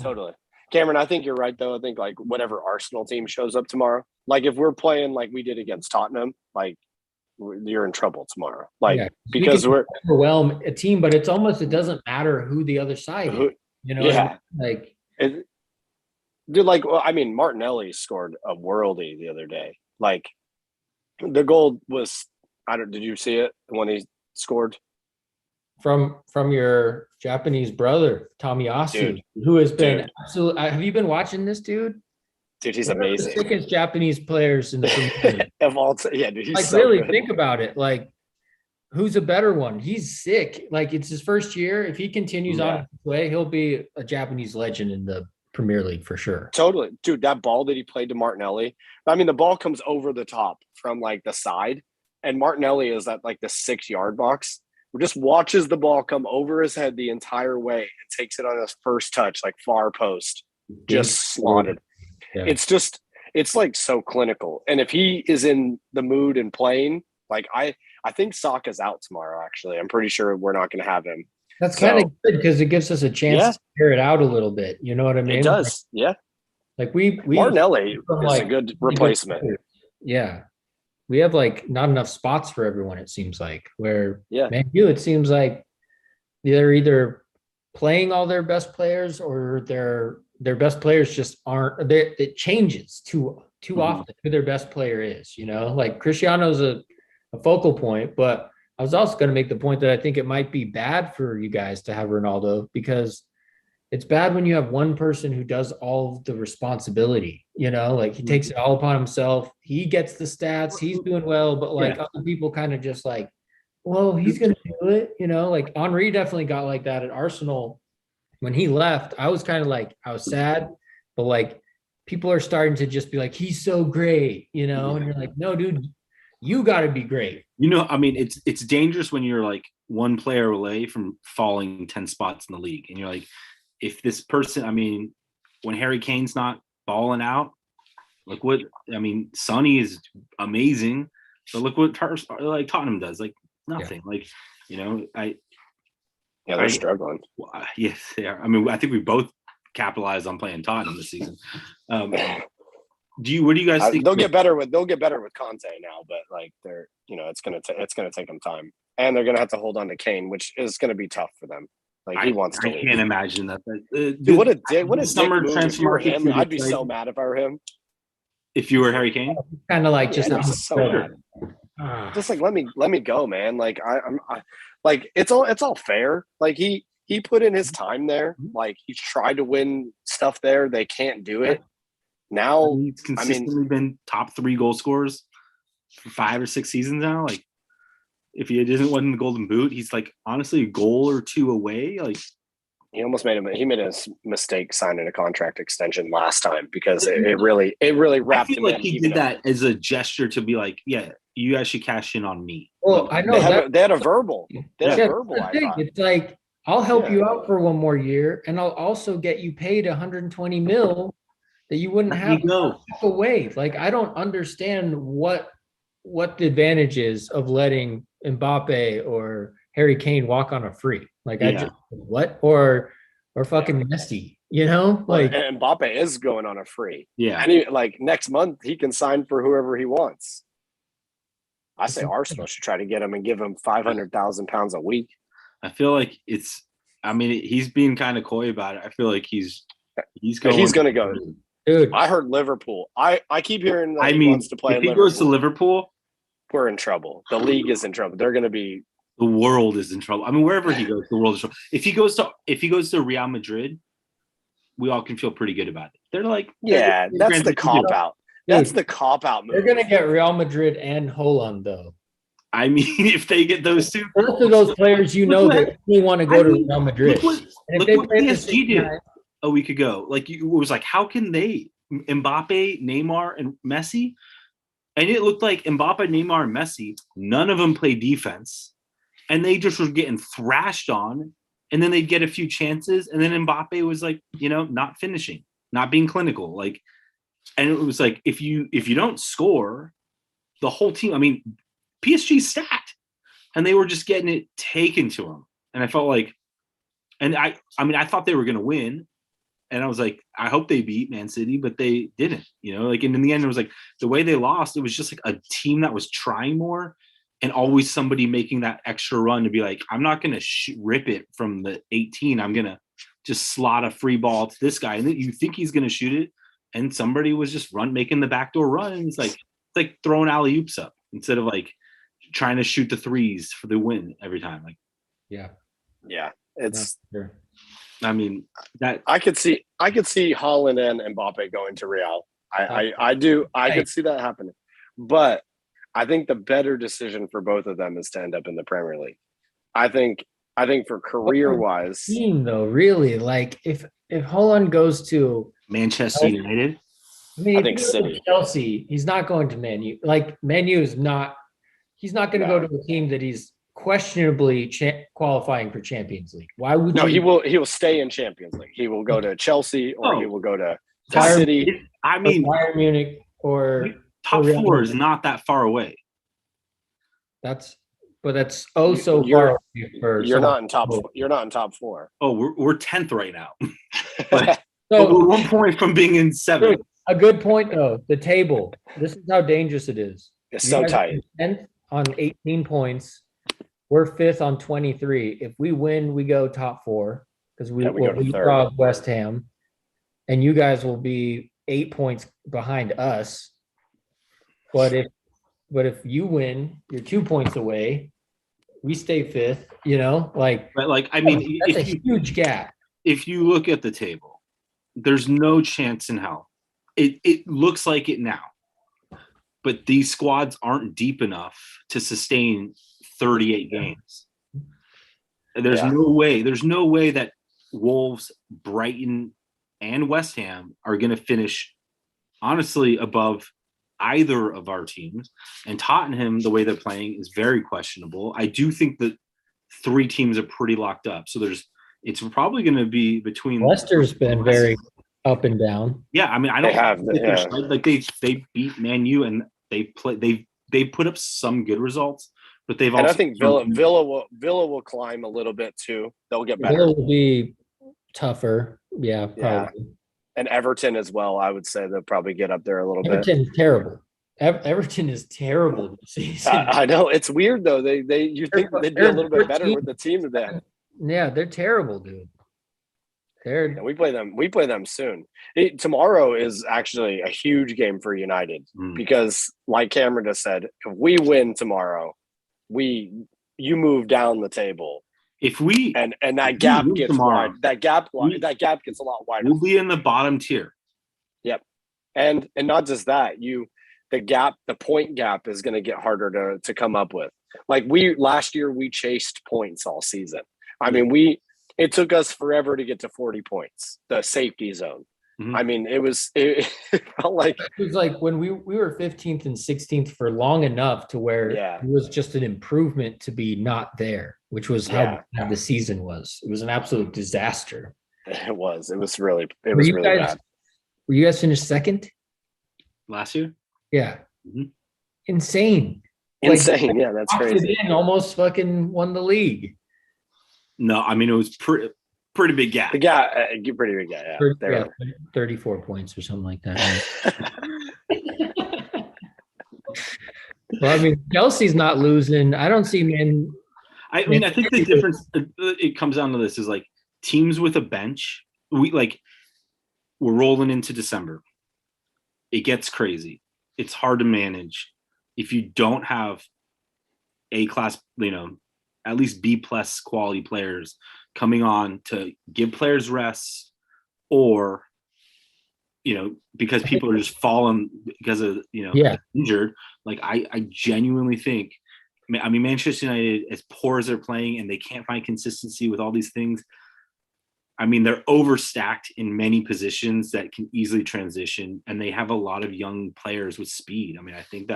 Totally, Cameron. I think you're right though. I think like whatever Arsenal team shows up tomorrow, like if we're playing like we did against Tottenham, like you're in trouble tomorrow. Like because we're overwhelm a team, but it doesn't matter who the other side is. Like. Dude, Martinelli scored a worldie the other day. Like, the goal was, did you see it when he scored? From your Japanese brother, Tomiyasu, who has been absolutely. Have you been watching this dude? Dude, he's amazing. The sickest Japanese players in the Premier League. Of all time. Yeah, dude, he's like, so really good. Think about it. Like, who's a better one? He's sick. Like, it's his first year. If he continues on his way, he'll be a Japanese legend in the Premier League for sure. Totally. Dude, that ball that he played to Martinelli, the ball comes over the top from like the side, and Martinelli is at like the 6-yard box. He just watches the ball come over his head the entire way and takes it on his first touch, like far post, just slotted. Yeah. It's just, it's like so clinical. And if he is in the mood and playing, like I think Saka's out tomorrow. Actually, I'm pretty sure we're not going to have him. That's kind of good because it gives us a chance to clear it out a little bit. You know what I mean? It does. Like we Martinelli is like, a good replacement. Yeah. We have like not enough spots for everyone, it seems like. Where Man U, it seems like they're either playing all their best players or their best players just aren't. It changes too often who their best player is. You know, like Cristiano's a focal point, but I was also going to make the point that I think it might be bad for you guys to have Ronaldo because it's bad when you have one person who does all of the responsibility, you know, like he takes it all upon himself. He gets the stats, he's doing well, but like other people kind of just like, well, he's going to do it, you know, like Henry definitely got like that at Arsenal. When he left, I was kind of like, I was sad, but like people are starting to just be like, he's so great, you know, and you're like, no, dude, you got to be great. You know, I mean, it's dangerous when you're like one player away from falling 10 spots in the league. And you're like, if this person, I mean, when Harry Kane's not balling out, look what, I mean, Sonny is amazing. But look what like Tottenham does, like nothing. Like, you know, they're struggling. Yes, they are. I mean, I think we both capitalized on playing Tottenham this season. What do you guys think? They'll get better with Conte now, but like they're, you know, it's gonna take them time, and they're gonna have to hold on to Kane, which is gonna be tough for them. Like he wants to. I can't imagine that. Dude, what a summer dick move. If you were him, I'd be so mad if I were him. If you were Harry Kane, kind of like just so mad. Just like let me go, man. Like I'm like it's all fair. Like he put in his time there. Like he's tried to win stuff there. They can't do it. Now he's consistently been top 3 goal scorers for 5 or 6 seasons now. Like if he didn't win the Golden Boot, he's like honestly a goal or 2 away. Like he almost made a mistake signing a contract extension last time because it really wrapped him in. He did that as a gesture to be like, yeah, you guys should cash in on me. Well, I know they had a verbal. It's like I'll help you out for 1 more year, and I'll also get you paid 120 mil that you wouldn't have to walk away. Like I don't understand what the advantage is of letting Mbappe or Harry Kane walk on a free. Like I just what or fucking Messi, you know? Like and Mbappe is going on a free. Yeah. And like next month he can sign for whoever he wants. I say Arsenal should try to get him and give him £500,000 a week. I feel like he's being kind of coy about it. I feel like he's going to go. Dude, I heard Liverpool. I keep hearing that he wants to play if he goes to Liverpool, we're in trouble. The league is in trouble. They're going to be. The world is in trouble. I mean, wherever he goes, the world is in trouble. If he goes to Real Madrid, we all can feel pretty good about it. They're like, that's the cop out. That's the cop out move. They're going to get Real Madrid and Holland though. I mean, if they get those two, both of those players, you know, that they want to go to Real Madrid. Look what PSG did a week ago. Like it was like, how can they Mbappe, Neymar, and Messi? And it looked like Mbappe, Neymar, and Messi, none of them play defense. And they just were getting thrashed on. And then they'd get a few chances. And then Mbappe was like, you know, not finishing, not being clinical. Like, and it was like, if you don't score, the whole team, I mean, PSG stacked. And they were just getting it taken to them. And I felt like, and I thought they were going to win. And I was like, I hope they beat Man City, but they didn't, you know, like, and in the end, it was like the way they lost, it was just like a team that was trying more and always somebody making that extra run to be like, I'm not going to rip it from the 18. I'm going to just slot a free ball to this guy. And then you think he's going to shoot it. And somebody was just making the backdoor run. And it's like throwing alley-oops up instead of like trying to shoot the threes for the win every time. Like, yeah. It's, I mean, that I could see Haaland and Mbappe going to Real. I could see that happening. But I think the better decision for both of them is to end up in the Premier League. I think for career-wise, team though, really, like if Haaland goes to Manchester United, I think City, Chelsea, he's not going to Man U. Like Man U is not. He's not going to go to a team that he's questionably qualifying for Champions League. Why would he will stay in Champions League. He will go to Chelsea or he will go to City. I mean, Bayern Munich or top Real 4 is Madrid. not that far away. That's so far away for You're not in top. someone. You're not in top 4. Oh, we're 10th right now. but So we're 1 point from being in 7th. a good point though. The table. This is how dangerous it is. It's You so guys are tight. 10th on 18 points. We're 5th on 23. If we win, we go top 4 because we go to will third. draw West Ham, and you guys will be 8 points behind us. But if you win, you're 2 points away. We stay 5th. But like, I mean, that's a huge gap. If you look at the table, there's no chance in hell. It looks like it now, but these squads aren't deep enough to sustain 38 games. There's no way. There's no way that Wolves, Brighton, and West Ham are going to finish, honestly, above either of our teams. And Tottenham, the way they're playing, is very questionable. I do think that 3 teams are pretty locked up. So it's probably going to be between. Leicester's been very up and down. Yeah, I mean, I don't like they beat Man U and they put up some good results, but they've also. And I think Villa will climb a little bit too. They'll get better. Villa will be tougher. Yeah, probably. Yeah. And Everton as well. I would say they'll probably get up there a little bit. Everton's terrible. Everton is terrible this season. I know, it's weird though. You think they'd be a little bit better with the team that they have. Yeah, they're terrible, dude. We play them soon. Tomorrow is actually a huge game for United because, like Cameron just said, if we win tomorrow, you move down the table. If we and that gap gets wide, that gap gets a lot wider. We'll be in the bottom tier. Yep, and not just that, the point gap is going to get harder to come up with. Like last year, we chased points all season. I mean, it took us forever to get to 40 points, the safety zone. Mm-hmm. I mean, it felt like it was like when we were 15th and 16th for long enough to where it was just an improvement to be not there, which was how bad the season was. It was an absolute disaster. It was really bad. Were you guys finished second last year? Yeah. Mm-hmm. Insane. Yeah, that's crazy. Almost fucking won the league. No, I mean, it was pretty big gap. Pretty big gap, yeah. 34 points or something like that. Well, I mean, Chelsea's not losing. I don't see men. I mean, I think the difference, it comes down to this, is like teams with a bench. We're rolling into December. It gets crazy. It's hard to manage if you don't have A-class, at least B-plus quality players coming on to give players rests, or because people are just falling because of injured. Like I genuinely think, I mean, Manchester United, as poor as they're playing and they can't find consistency with all these things, I mean, they're overstacked in many positions that can easily transition, and they have a lot of young players with speed. I mean, I think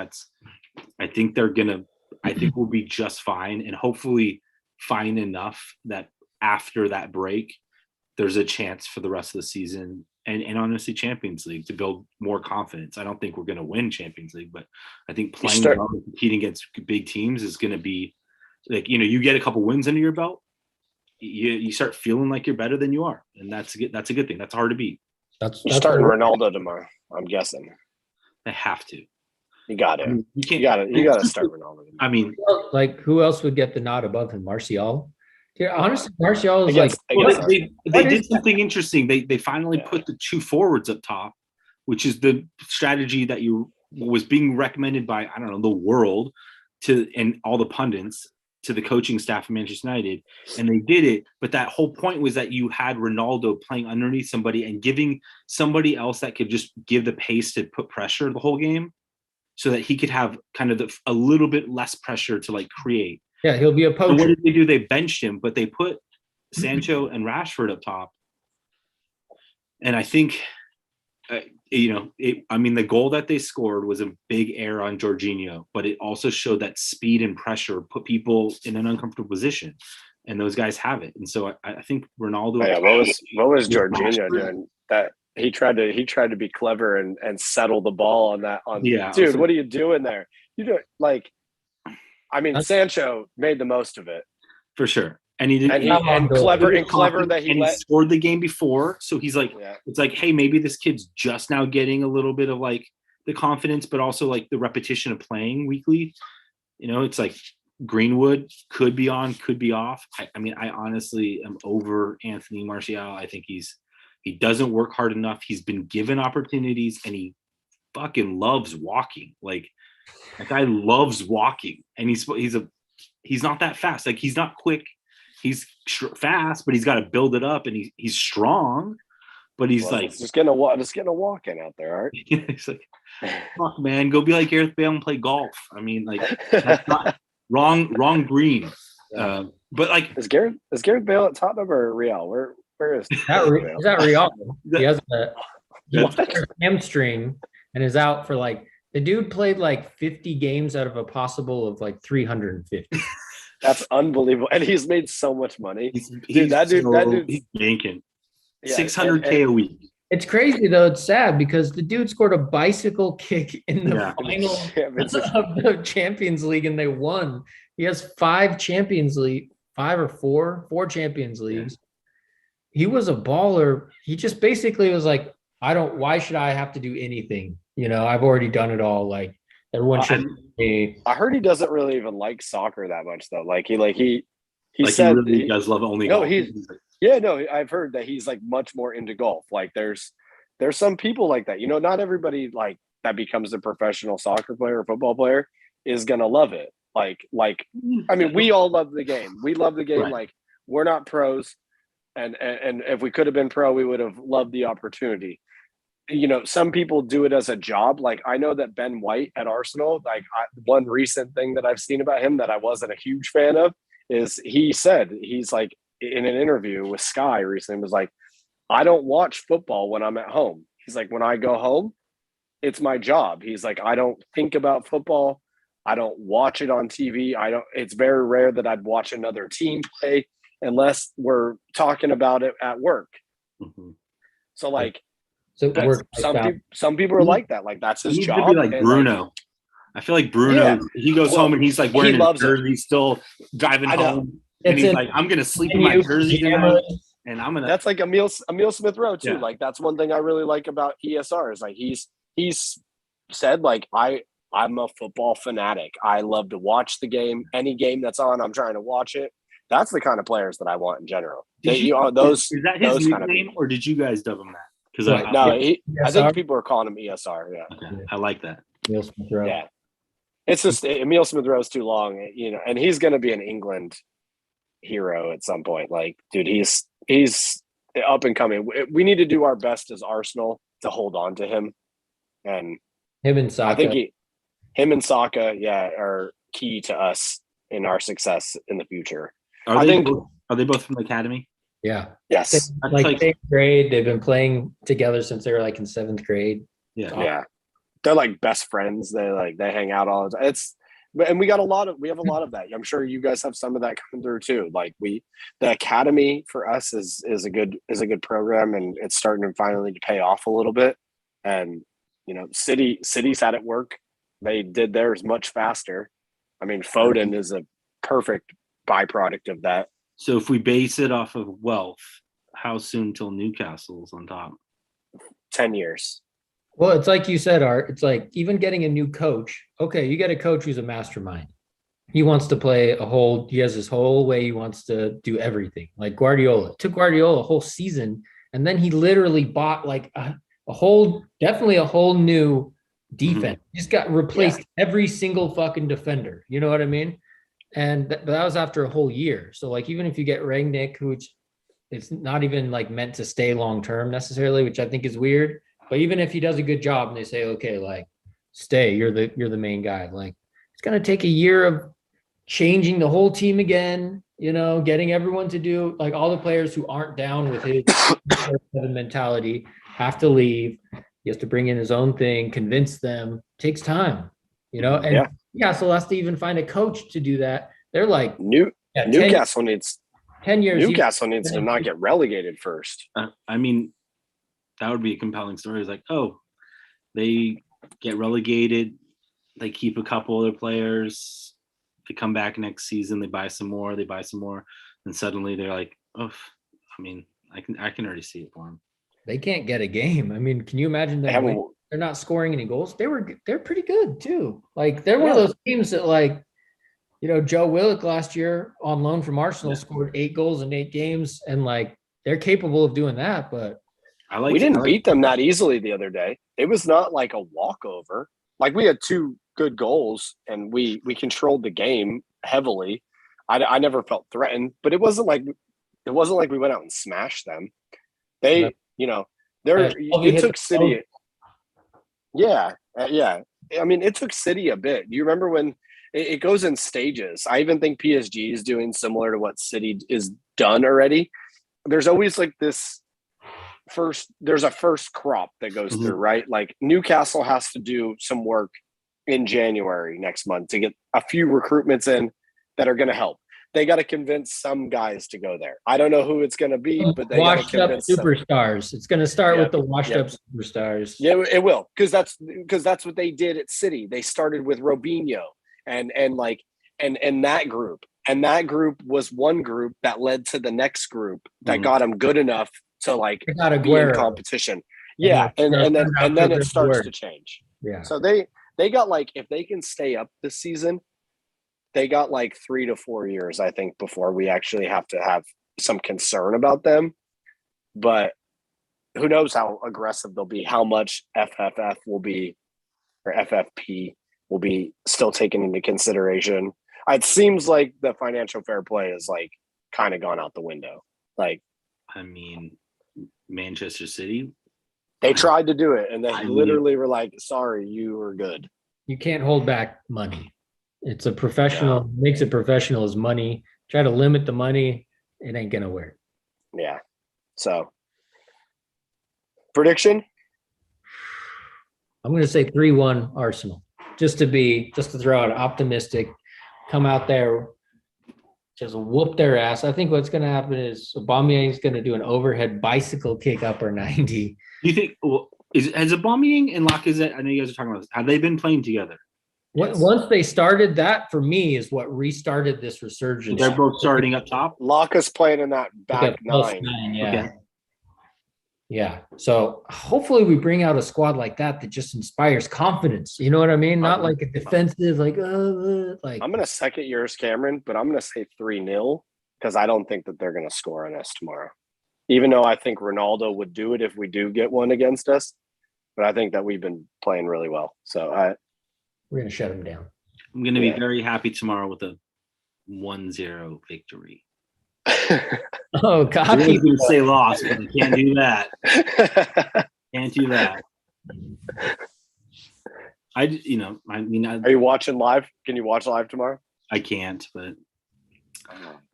we'll be just fine, and hopefully fine enough that after that break, there's a chance for the rest of the season and honestly Champions League to build more confidence. I don't think we're going to win Champions League, but I think playing well and competing against big teams is going to be like, you get a couple wins under your belt, you start feeling like you're better than you are, and that's a good thing. That's hard to beat. You're starting Ronaldo tomorrow, I'm guessing. They have to. You got it. You got to start Ronaldo. I mean, like, who else would get the nod above him? Martial. Yeah, honestly, Martial is they did something interesting. They finally put the 2 forwards up top, which is the strategy that was being recommended by, I don't know, the world and all the pundits to the coaching staff of Manchester United, and they did it. But that whole point was that you had Ronaldo playing underneath somebody and giving somebody else that could just give the pace to put pressure the whole game, so that he could have kind of a little bit less pressure to create. Yeah, he'll be a poacher. So what did they do? They benched him, but they put Sancho and Rashford up top. And I think, the goal that they scored was a big error on Jorginho, but it also showed that speed and pressure put people in an uncomfortable position, and those guys have it. And so I think Ronaldo. Yeah, what was Jorginho doing? he tried to be clever and settle the ball on that. Yeah, Dude, what are you doing there? You do like, I mean, Sancho made the most of it for sure. And he clever that he scored the game before. So he's like, it's like, hey, maybe this kid's just now getting a little bit of like the confidence, but also like the repetition of playing weekly. You know, it's like Greenwood could be on, could be off. I mean, I honestly am over Anthony Martial. I think he doesn't work hard enough. He's been given opportunities and he fucking loves walking. Like that guy loves walking, and he's not that fast. Like he's not quick. He's fast, but he's got to build it up, and he's strong. But he's just getting a walk in out there, Art. He's like, fuck, man, go be like Gareth Bale and play golf. I mean, like, that's not wrong green. But like, is Gareth Bale at Tottenham or Real? Where is he's at Real? He has a hamstring and is out for like, the dude played like 50 games out of a possible of like 350. That's unbelievable, and he's made so much money. He's yanking 600K a week. It's crazy though. It's sad because the dude scored a bicycle kick in the final of the Champions League, and they won. He has four Champions Leagues. He was a baller. He just basically was like, why should I have to do anything? You know, I've already done it all. Like everyone should be. I heard he doesn't really even like soccer that much though. He said he really does love only golf. I've heard that he's like much more into golf. Like there's some people like that. You know, not everybody like that becomes a professional soccer player or football player is gonna love it. Like I mean, we all love the game. We love the game. Right. Like we're not pros, and if we could have been pro, we would have loved the opportunity. You know, some people do it as a job. Like I know that Ben White at Arsenal, one recent thing that I've seen about him that I wasn't a huge fan of is he's like in an interview with Sky recently was like, I don't watch football when I'm at home. He's like, when I go home, it's my job. He's like, I don't think about football. I don't watch it on TV. It's very rare that I'd watch another team play unless we're talking about it at work. Mm-hmm. So like, some people are like that. Like that's his job. To be like Bruno. Like, I feel like Bruno. He goes home and he's like wearing his jersey, still driving home, and he's like, "I'm gonna sleep in my jersey tonight." And I'm gonna. That's like Emil Smith Rowe too. Yeah. Like that's one thing I really like about ESR is like he's said like I'm a football fanatic. I love to watch the game. Any game that's on, I'm trying to watch it. That's the kind of players that I want in general. Is that his nickname, or did you guys dub him that? Because I think people are calling him ESR. Yeah, okay. I like that. Emil Smith Rowe. Yeah, it's just Emil Smith Rowe is too long, you know, and he's going to be an England hero at some point. Like, dude, he's up and coming. We need to do our best as Arsenal to hold on to him, and him and Saka. I think him and Saka, are key to us in our success in the future. Are they both from the academy? Yeah. Yes. Like 8th grade. They've been playing together since they were like in 7th grade. Yeah. Yeah. They're like best friends. They hang out all the time. And we have a lot of that. I'm sure you guys have some of that coming through too. Like the academy for us is a good program, and it's starting to finally pay off a little bit. And you know, cities had it work. They did theirs much faster. I mean, Foden is a perfect byproduct of that. So if we base it off of wealth, how soon till Newcastle's on top? 10 years. Well, it's like you said, Art. It's like even getting a new coach. Okay, you get a coach who's a mastermind. He wants to play he has his whole way he wants to do everything. Like Guardiola. It took Guardiola a whole season, and then he literally bought like a whole new defense. Mm-hmm. He just got replaced every single fucking defender. You know what I mean? And that was after a whole year. So like, even if you get Rangnick, which it's not even like meant to stay long-term necessarily, which I think is weird, but even if he does a good job and they say, okay, like stay, you're the main guy. Like it's going to take a year of changing the whole team again, you know, getting everyone to do like all the players who aren't down with his mentality have to leave. He has to bring in his own thing, convince them. It takes time, you know, and Newcastle has to even find a coach to do that. They're like Newcastle needs 10 years. Newcastle needs to not get relegated first. I mean, that would be a compelling story. It's like, oh, they get relegated, they keep a couple other players, they come back next season, they buy some more, and suddenly they're like, oh, I mean, I can already see it for them. They can't get a game. I mean, can you imagine them? They're not scoring any goals. They're pretty good too. Like they're one of those teams that like, Joe Willock last year on loan from Arsenal scored 8 goals in 8 games, and like they're capable of doing that. But we didn't beat them that easily the other day. It was not like a walkover. Like we had 2 good goals and we controlled the game heavily. I never felt threatened, but it wasn't like we went out and smashed them. They, it took City. Yeah. I mean, it took City a bit. Do you remember when it goes in stages? I even think PSG is doing similar to what City is done already. There's always like this there's a first crop that goes through, right? Like Newcastle has to do some work in January next month to get a few recruitments in that are going to help. They got to convince some guys to go there. I don't know who it's going to be, but they got to convince superstars. It's going to start with the washed up superstars. Yeah, it will, because that's what they did at City. They started with Robinho and that group, and that group was one group that led to the next group that got them good enough to like be in competition. Yeah, and then it starts to change. Yeah. So they got like, if they can stay up this season, they got like 3 to 4 years, I think, before we actually have to have some concern about them. But who knows how aggressive they'll be, how much FFF will be, or FFP will be still taken into consideration. It seems like the financial fair play is like kind of gone out the window. Like, I mean, Manchester City, they tried to do it and they literally were like, sorry, you were good. You can't hold back money. It's a professional, makes it professional is money. Try to limit the money, it ain't gonna work. Yeah. So prediction? I'm gonna say 3-1 Arsenal. Just to throw out optimistic, come out there, just whoop their ass. I think what's gonna happen is Aubameyang is gonna do an overhead bicycle kick upper 90. Do you think has Aubameyang and Lacazette, I know you guys are talking about this, have they been playing together? Once they started, that for me is what restarted this resurgence. They're both starting up top. Locke's playing in that back nine. Yeah. Okay. Yeah. So hopefully we bring out a squad like that just inspires confidence. You know what I mean? Not like a defensive, like. I'm gonna second yours, Cameron, but I'm gonna say 3-0 because I don't think that they're gonna score on us tomorrow. Even though I think Ronaldo would do it if we do get one against us, but I think that we've been playing really well. So we're going to shut them down. I'm going to be very happy tomorrow with a 1-0 victory. Oh, God. I was going to say loss, but I can't do that. Can't do that. Are you watching live? Can you watch live tomorrow? I can't, but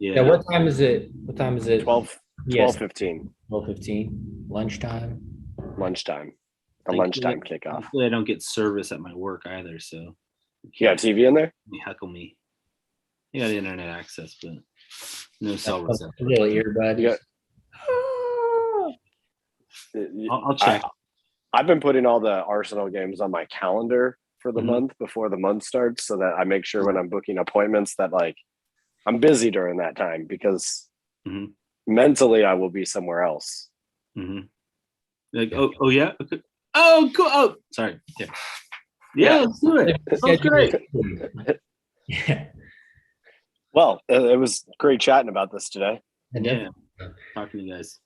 yeah. What time is it? 12:15. 12:15. Lunchtime. The lunchtime kickoff. Hopefully I don't get service at my work either, so. You got TV in there? You heckle me. You got internet access, but no cell reception. Little earbud. I'll check. I've been putting all the Arsenal games on my calendar for the month before the month starts, so that I make sure when I'm booking appointments that like I'm busy during that time, because mentally I will be somewhere else. Like, oh yeah. Okay. Oh, cool. Oh, sorry. Yeah, let's do it. That's great. Yeah. Well, it was great chatting about this today. Yeah. Talking to you guys.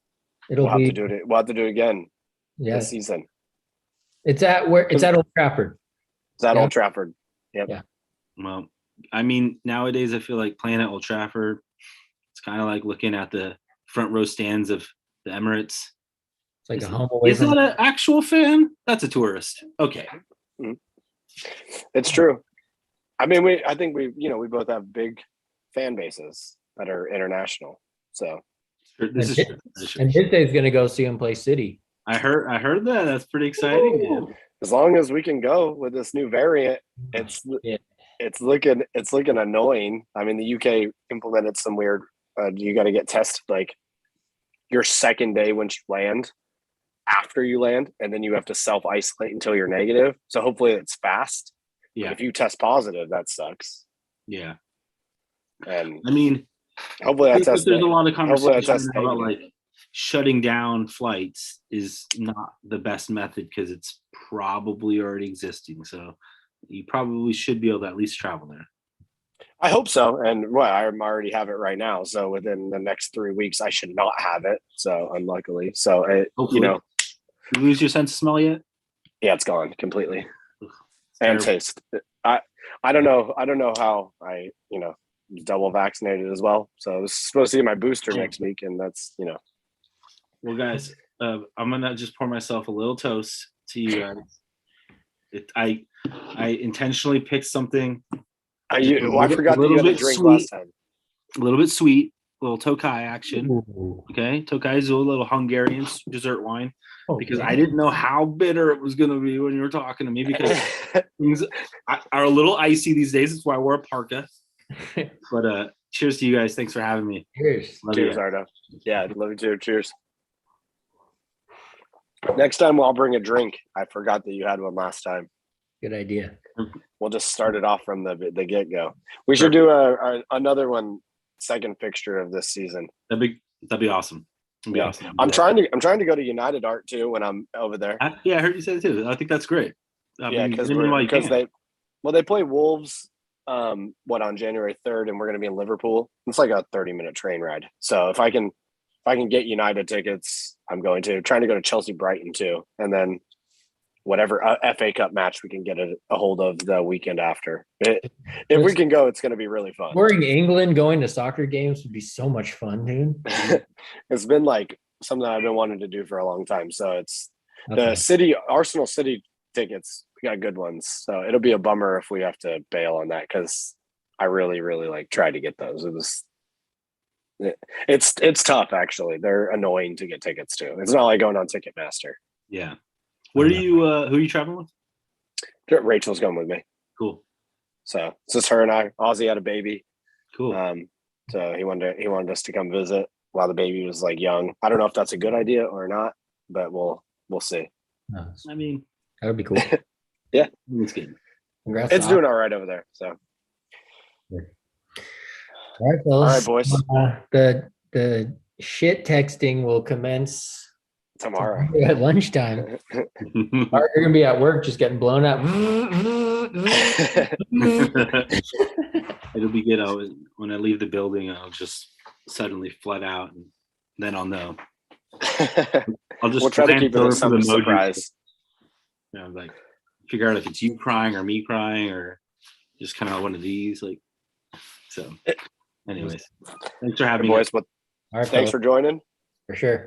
We'll have to do it again this season. It's at Old Trafford. It's at Old Trafford. Yep. Yeah. Well, I mean, nowadays I feel like playing at Old Trafford, it's kind of like looking at the front row stands of the Emirates. It's like a home away. Is that an actual fan? That's a tourist. Okay. It's true. I mean, I think we both have big fan bases that are international. So this is and Hidde's going to go see him play City. I heard that. That's pretty exciting. Man. As long as we can go with this new variant, it's looking annoying. I mean, the UK implemented some weird. You got to get tested like your second day once you land. after you land, and then you have to self-isolate until you're negative. So hopefully it's fast. Yeah. But if you test positive, that sucks. Yeah. And I mean, hopefully I I think that test there's a lot of hopefully I conversation test about negative. like shutting down flights is not the best method because it's probably already existing. So you probably should be able to at least travel there. I hope so. And well, I already have it right now. So within the next 3 weeks, I should not have it. So unluckily. So Hopefully. You lose your sense of smell yet? yeah, it's gone completely. And Terrible. taste. I don't know how I, was double vaccinated as well. So I was supposed to get my booster next week, and that's, Well, guys, I'm gonna just pour myself a little toast to you guys. I intentionally picked something I forgot that you had a drink sweet, last time. a little bit sweet, a little Tokai action. Ooh. Okay, Tokai is a little Hungarian dessert wine because Okay. I didn't know how bitter it was gonna be when you were talking to me because things are a little icy these days. That's why I wore a parka. But cheers to you guys. Thanks for having me. Cheers. Love Cheers, you. Ardo. Yeah, love you too. Cheers. Next time I'll bring a drink. I forgot that you had one last time. Good idea. We'll just start it off from the get-go. We should do another one, second fixture of this season. That'd be awesome. That'd be Yeah. awesome. I'm trying to go to United Art too when I'm over there. I heard you say it too. I think that's great. Yeah, because they play Wolves on January 3rd, and we're going to be in Liverpool. It's like a 30-minute train ride. So if I can get United tickets, I'm going to. Trying to go to Chelsea Brighton too, and then whatever FA Cup match we can get a hold of the weekend after. If we can go, it's going to be really fun. Touring England, going to soccer games would be so much fun, dude. It's been like something I've been wanting to do for a long time. So it's Okay. the Arsenal City tickets. We got good ones. So it'll be a bummer if we have to bail on that because I really, really tried to get those. It's tough actually. They're annoying to get tickets to. It's not like going on Ticketmaster. Yeah. What are you? Who are you traveling with? Rachel's going with me. Cool. So it's just her and I. Ozzy had a baby. Cool. So he wanted us to come visit while the baby was like young. I don't know if that's a good idea or not, but we'll see. Nice. I mean, That would be cool. Yeah. it's good. Congrats. It's doing all right over there. So All right, fellas. all right, boys. The shit texting will commence Tomorrow. at lunchtime. You're gonna be at work just getting blown up. It'll be good. When I leave the building, I'll just suddenly flood out, and then I'll know. I'll just We'll try to keep it as some surprise. Like figure out if it's you crying or me crying or just kind of one of these. Like, so. Anyways, thanks for having me. Boys, All right, thanks for joining. for sure.